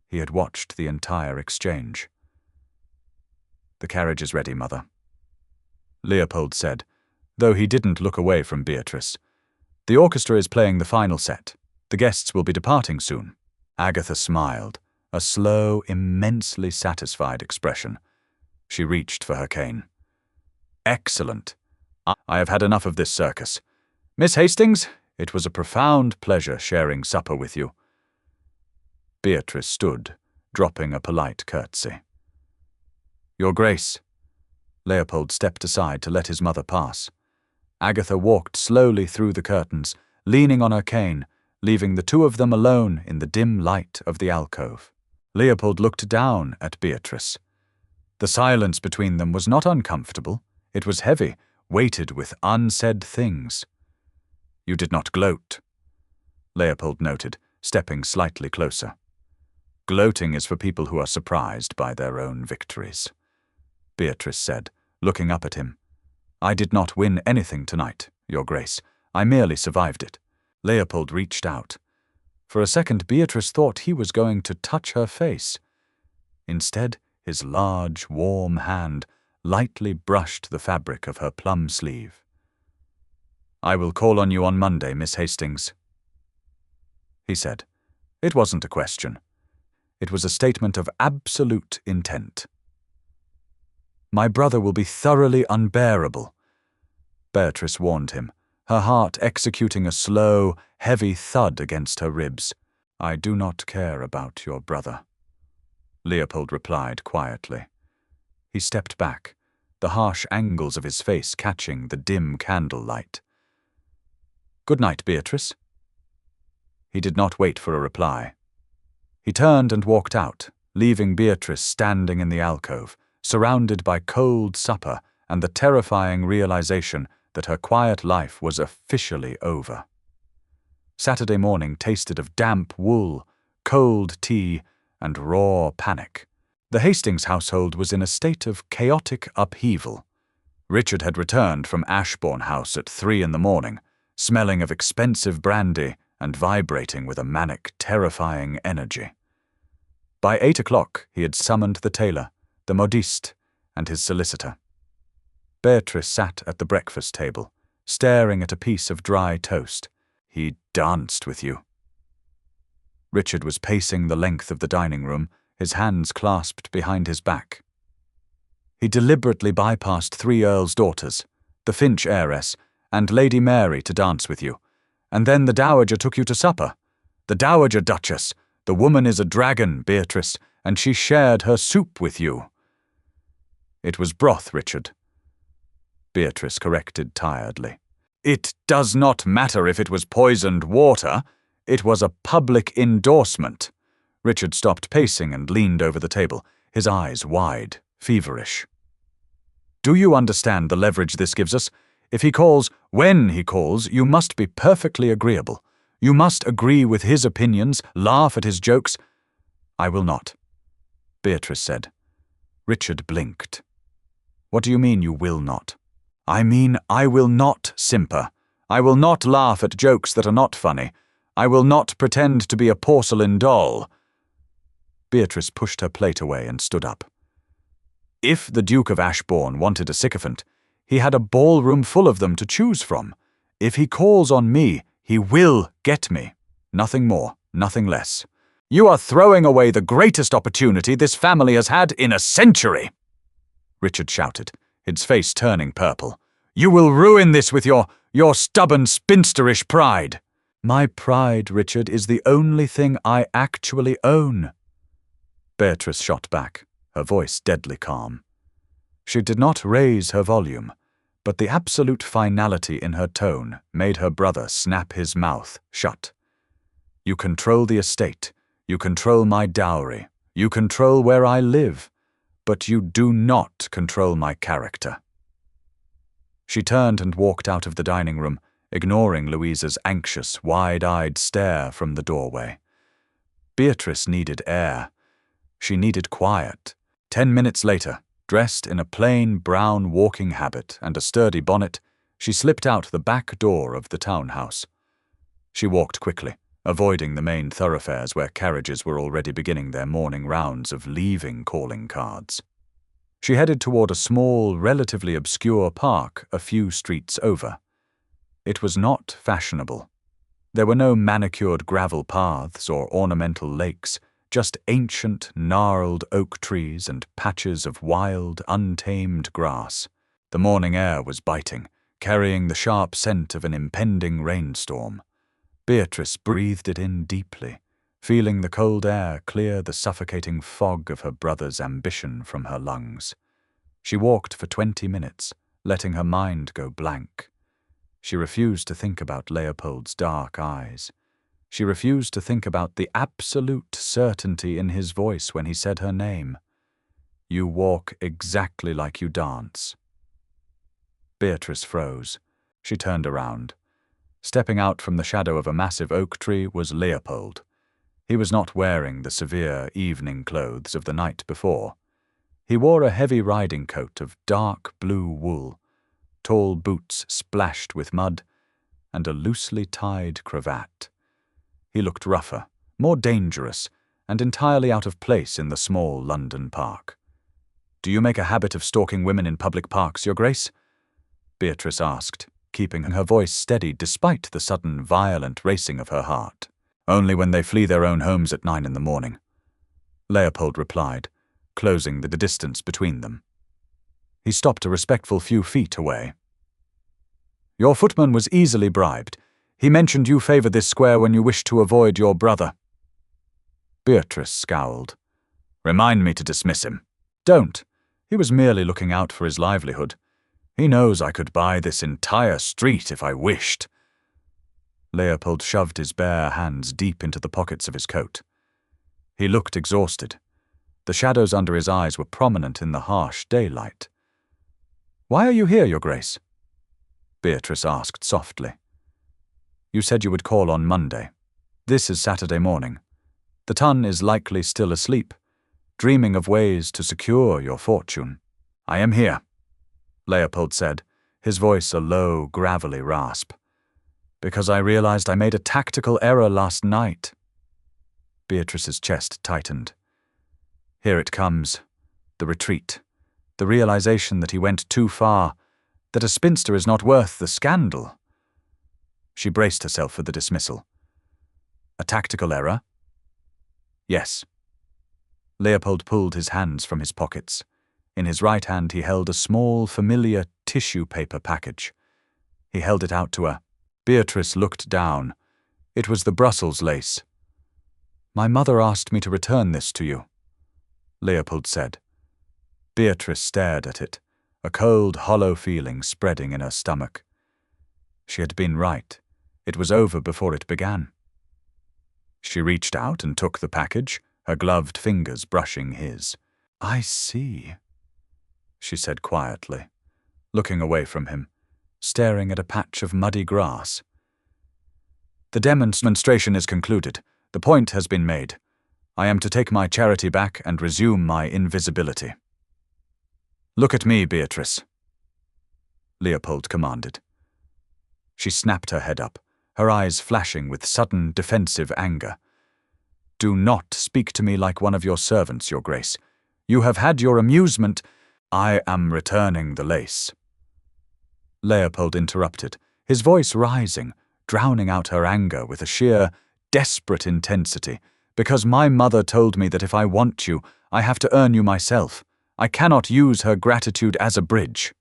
He had watched the entire exchange. The carriage is ready, Mother, Leopold said, though he didn't look away from Beatrice. The orchestra is playing the final set. The guests will be departing soon. Agatha smiled, a slow, immensely satisfied expression. She reached for her cane. Excellent. I have had enough of this circus. Miss Hastings, it was a profound pleasure sharing supper with you. Beatrice stood, dropping a polite curtsy. Your Grace. Leopold stepped aside to let his mother pass. Agatha walked slowly through the curtains, leaning on her cane, leaving the two of them alone in the dim light of the alcove. Leopold looked down at Beatrice. The silence between them was not uncomfortable. It was heavy, weighted with unsaid things. You did not gloat, Leopold noted, stepping slightly closer. Gloating is for people who are surprised by their own victories, Beatrice said, looking up at him. I did not win anything tonight, Your Grace. I merely survived it. Leopold reached out. For a second, Beatrice thought he was going to touch her face. Instead, his large, warm hand lightly brushed the fabric of her plum sleeve. I will call on you on Monday, Miss Hastings, he said. It wasn't a question. It was a statement of absolute intent. My brother will be thoroughly unbearable, Beatrice warned him, her heart executing a slow, heavy thud against her ribs. I do not care about your brother, Leopold replied quietly. He stepped back, the harsh angles of his face catching the dim candlelight. Good night, Beatrice, He did not wait for a reply. He turned and walked out, leaving Beatrice standing in the alcove, surrounded by cold supper and the terrifying realization that her quiet life was officially over. Saturday morning tasted of damp wool, cold tea, and raw panic. The Hastings household was in a state of chaotic upheaval. Richard had returned from Ashbourne House at 3 a.m, smelling of expensive brandy and vibrating with a manic, terrifying energy. By 8 o'clock, he had summoned the tailor, the modiste, and his solicitor. Beatrice sat at the breakfast table, staring at a piece of dry toast. "He danced with you." Richard was pacing the length of the dining room, his hands clasped behind his back. "He deliberately bypassed 3 earls' daughters, the Finch heiress, and Lady Mary to dance with you. And then the Dowager took you to supper. The Dowager Duchess. The woman is a dragon, Beatrice, and she shared her soup with you." "It was broth, Richard," Beatrice corrected tiredly. "It does not matter if it was poisoned water. It was a public endorsement." Richard stopped pacing and leaned over the table, his eyes wide, feverish. "Do you understand the leverage this gives us? If he calls, when he calls, you must be perfectly agreeable. You must agree with his opinions, laugh at his jokes." "I will not," Beatrice said. Richard blinked. "What do you mean you will not?" "I mean I will not simper. I will not laugh at jokes that are not funny. I will not pretend to be a porcelain doll." Beatrice pushed her plate away and stood up. "If the Duke of Ashbourne wanted a sycophant, he had a ballroom full of them to choose from. If he calls on me, he will get me. Nothing more, nothing less. You are throwing away the greatest opportunity this family has had in a century," Richard shouted, his face turning purple. "You will ruin this with your stubborn spinsterish pride." "My pride, Richard, is the only thing I actually own." Beatrice shot back, her voice deadly calm. She did not raise her volume, but the absolute finality in her tone made her brother snap his mouth shut. "You control the estate, you control my dowry, you control where I live, but you do not control my character." She turned and walked out of the dining room, ignoring Louisa's anxious, wide-eyed stare from the doorway. Beatrice needed air. She needed quiet. 10 minutes later, dressed in a plain brown walking habit and a sturdy bonnet, she slipped out the back door of the townhouse. She walked quickly, avoiding the main thoroughfares where carriages were already beginning their morning rounds of leaving calling cards. She headed toward a small, relatively obscure park a few streets over. It was not fashionable. There were no manicured gravel paths or ornamental lakes, just ancient, gnarled oak trees and patches of wild, untamed grass. The morning air was biting, carrying the sharp scent of an impending rainstorm. Beatrice breathed it in deeply, feeling the cold air clear the suffocating fog of her brother's ambition from her lungs. She walked for 20 minutes, letting her mind go blank. She refused to think about Leopold's dark eyes. She refused to think about the absolute certainty in his voice when he said her name. "You walk exactly like you dance." Beatrice froze. She turned around. Stepping out from the shadow of a massive oak tree was Leopold. He was not wearing the severe evening clothes of the night before. He wore a heavy riding coat of dark blue wool, tall boots splashed with mud, and a loosely tied cravat. He looked rougher, more dangerous, and entirely out of place in the small London park. "Do you make a habit of stalking women in public parks, Your Grace?" Beatrice asked, keeping her voice steady despite the sudden violent racing of her heart. "Only when they flee their own homes at 9 a.m, Leopold replied, closing the distance between them. He stopped a respectful few feet away. "Your footman was easily bribed. He mentioned you favor this square when you wish to avoid your brother." Beatrice scowled. "Remind me to dismiss him." "Don't. He was merely looking out for his livelihood. He knows I could buy this entire street if I wished." Leopold shoved his bare hands deep into the pockets of his coat. He looked exhausted. The shadows under his eyes were prominent in the harsh daylight. "Why are you here, Your Grace?" Beatrice asked softly. "You said you would call on Monday. This is Saturday morning. The Tun is likely still asleep, dreaming of ways to secure your fortune." "I am here," Leopold said, his voice a low, gravelly rasp, "because I realized I made a tactical error last night." Beatrice's chest tightened. Here it comes, the retreat, the realization that he went too far, that a spinster is not worth the scandal. She braced herself for the dismissal. "A tactical error?" "Yes." Leopold pulled his hands from his pockets. In his right hand he held a small, familiar tissue paper package. He held it out to her. Beatrice looked down. It was the Brussels lace. "My mother asked me to return this to you," Leopold said. Beatrice stared at it, a cold, hollow feeling spreading in her stomach. She had been right. It was over before it began. She reached out and took the package, her gloved fingers brushing his. "I see," she said quietly, looking away from him, staring at a patch of muddy grass. "The demonstration is concluded. The point has been made. I am to take my charity back and resume my invisibility." "Look at me, Beatrice," Leopold commanded. She snapped her head up, her eyes flashing with sudden defensive anger. "Do not speak to me like one of your servants, Your Grace. You have had your amusement. I am returning the lace." Leopold interrupted, his voice rising, drowning out her anger with a sheer, desperate intensity. "Because my mother told me that if I want you, I have to earn you myself. I cannot use her gratitude as a bridge."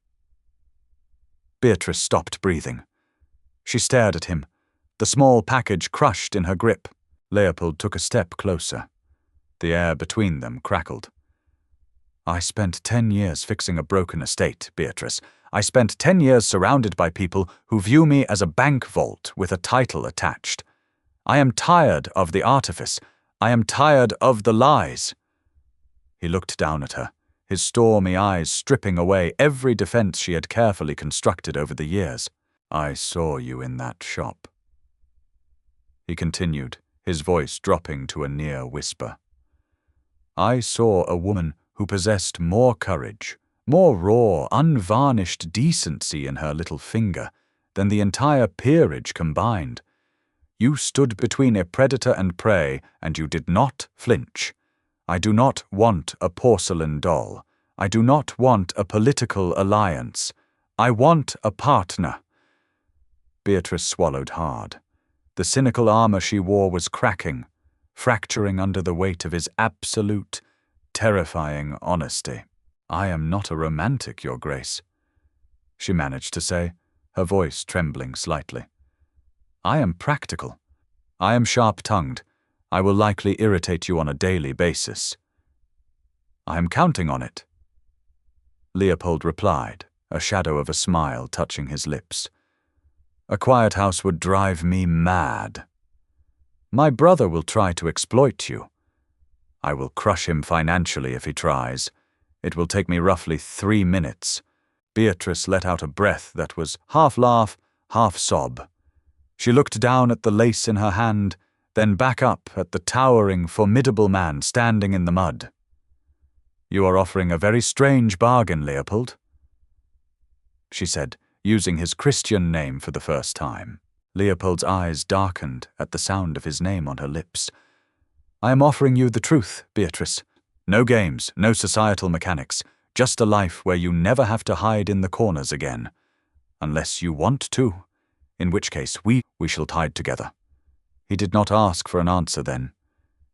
Beatrice stopped breathing. She stared at him, the small package crushed in her grip. Leopold took a step closer. The air between them crackled. "I spent 10 years fixing a broken estate, Beatrice. I spent 10 years surrounded by people who view me as a bank vault with a title attached. I am tired of the artifice. I am tired of the lies." He looked down at her, his stormy eyes stripping away every defense she had carefully constructed over the years. "I saw you in that shop," he continued, his voice dropping to a near whisper. "I saw a woman who possessed more courage, more raw, unvarnished decency in her little finger than the entire peerage combined. You stood between a predator and prey, and you did not flinch. I do not want a porcelain doll. I do not want a political alliance. I want a partner." Beatrice swallowed hard. The cynical armor she wore was cracking, fracturing under the weight of his absolute, terrifying honesty. "I am not a romantic, Your Grace," she managed to say, her voice trembling slightly. "I am practical. I am sharp-tongued. I will likely irritate you on a daily basis." "I am counting on it," Leopold replied, a shadow of a smile touching his lips. "A quiet house would drive me mad. My brother will try to exploit you. I will crush him financially if he tries. It will take me roughly 3 minutes." Beatrice let out a breath that was half laugh, half sob. She looked down at the lace in her hand, then back up at the towering, formidable man standing in the mud. "You are offering a very strange bargain, Leopold," she said, using his Christian name for the first time. Leopold's eyes darkened at the sound of his name on her lips. "I am offering you the truth, Beatrice. No games, no societal mechanics, just a life where you never have to hide in the corners again. Unless you want to, in which case we shall hide together." He did not ask for an answer then.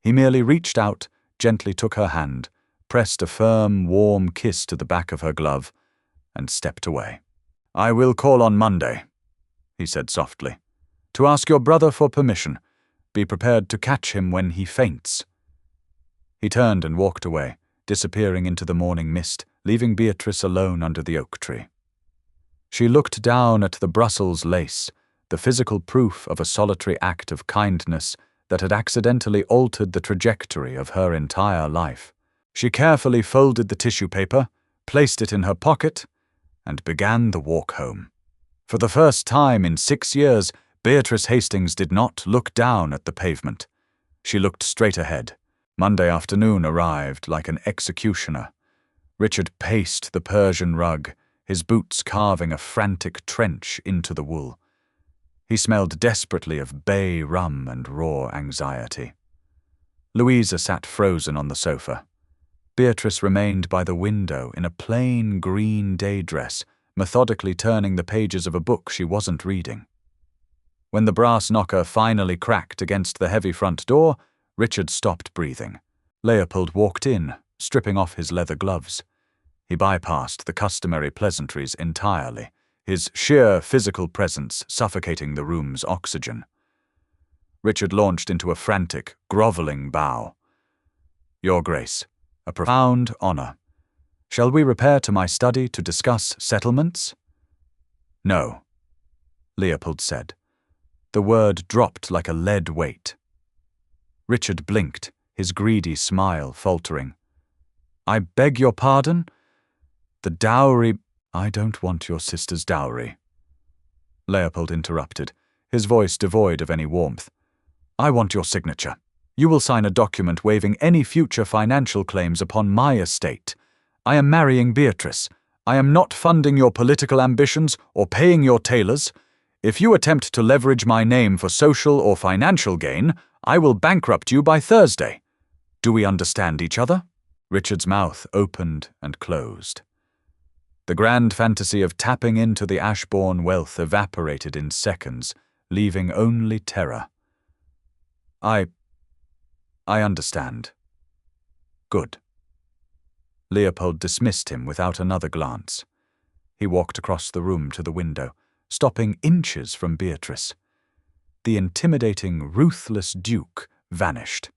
He merely reached out, gently took her hand, pressed a firm, warm kiss to the back of her glove, and stepped away. "I will call on Monday," he said softly, "to ask your brother for permission. Be prepared to catch him when he faints." He turned and walked away, disappearing into the morning mist, leaving Beatrice alone under the oak tree. She looked down at the Brussels lace, the physical proof of a solitary act of kindness that had accidentally altered the trajectory of her entire life. She carefully folded the tissue paper, placed it in her pocket, and began the walk home. For the first time in 6 years, Beatrice Hastings did not look down at the pavement. She looked straight ahead. Monday afternoon arrived like an executioner. Richard paced the Persian rug, his boots carving a frantic trench into the wool. He smelled desperately of bay rum and raw anxiety. Louisa sat frozen on the sofa. Beatrice remained by the window in a plain green day dress, methodically turning the pages of a book she wasn't reading. When the brass knocker finally cracked against the heavy front door, Richard stopped breathing. Leopold walked in, stripping off his leather gloves. He bypassed the customary pleasantries entirely, his sheer physical presence suffocating the room's oxygen. Richard launched into a frantic, groveling bow. "Your Grace, a profound honor. Shall we repair to my study to discuss settlements?" "No," Leopold said. The word dropped like a lead weight. Richard blinked, his greedy smile faltering. "I beg your pardon? The dowry—" "I don't want your sister's dowry," Leopold interrupted, his voice devoid of any warmth. "I want your signature. You will sign a document waiving any future financial claims upon my estate. I am marrying Beatrice. I am not funding your political ambitions or paying your tailors. If you attempt to leverage my name for social or financial gain, I will bankrupt you by Thursday. Do we understand each other?" Richard's mouth opened and closed. The grand fantasy of tapping into the Ashbourne wealth evaporated in seconds, leaving only terror. I understand." "Good." Leopold dismissed him without another glance. He walked across the room to the window, stopping inches from Beatrice. The intimidating, ruthless Duke vanished.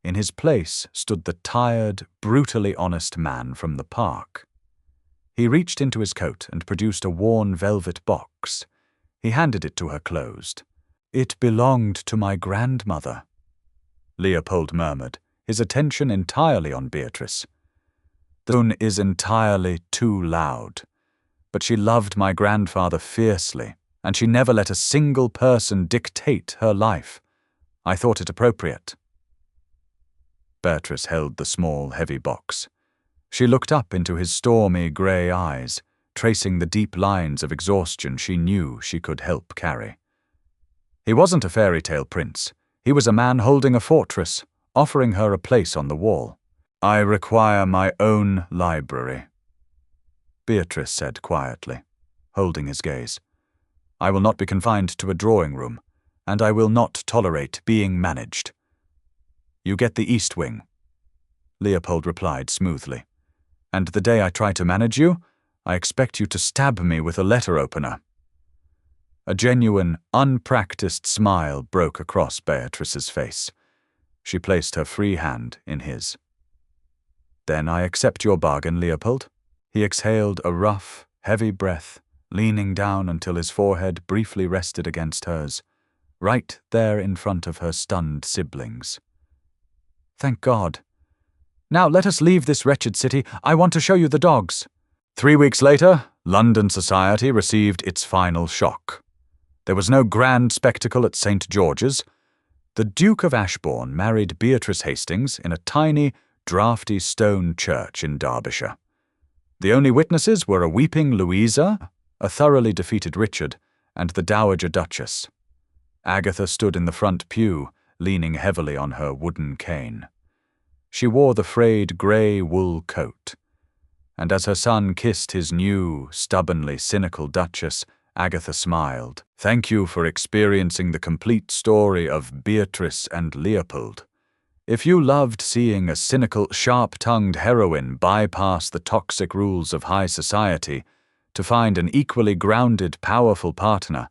In his place stood the tired, brutally honest man from the park. He reached into his coat and produced a worn velvet box. He handed it to her closed. "It belonged to my grandmother," Leopold murmured, his attention entirely on Beatrice. "The tone is entirely too loud. But she loved my grandfather fiercely, and she never let a single person dictate her life. I thought it appropriate." Beatrice held the small, heavy box. She looked up into his stormy grey eyes, tracing the deep lines of exhaustion she knew she could help carry. He wasn't a fairy tale prince. He was a man holding a fortress, offering her a place on the wall. "I require my own library," Beatrice said quietly, holding his gaze. "I will not be confined to a drawing room, and I will not tolerate being managed." "You get the East Wing," Leopold replied smoothly. "And the day I try to manage you, I expect you to stab me with a letter opener." A genuine, unpracticed smile broke across Beatrice's face. She placed her free hand in his. "Then I accept your bargain, Leopold." He exhaled a rough, heavy breath, leaning down until his forehead briefly rested against hers, right there in front of her stunned siblings. "Thank God. Now let us leave this wretched city. I want to show you the dogs." 3 weeks later, London society received its final shock. There was no grand spectacle at St. George's. The Duke of Ashbourne married Beatrice Hastings in a tiny, draughty stone church in Derbyshire. The only witnesses were a weeping Louisa, a thoroughly defeated Richard, and the Dowager Duchess. Agatha stood in the front pew, leaning heavily on her wooden cane. She wore the frayed grey wool coat, and as her son kissed his new, stubbornly cynical Duchess, Agatha smiled. "Thank you for experiencing the complete story of Beatrice and Leopold. If you loved seeing a cynical, sharp-tongued heroine bypass the toxic rules of high society to find an equally grounded, powerful partner,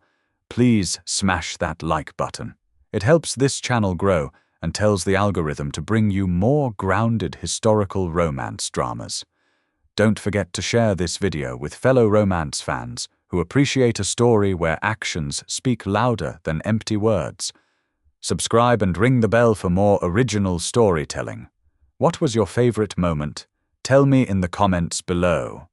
please smash that like button. It helps this channel grow and tells the algorithm to bring you more grounded historical romance dramas. Don't forget to share this video with fellow romance fans who appreciate a story where actions speak louder than empty words. Subscribe and ring the bell for more original storytelling. What was your favorite moment? Tell me in the comments below.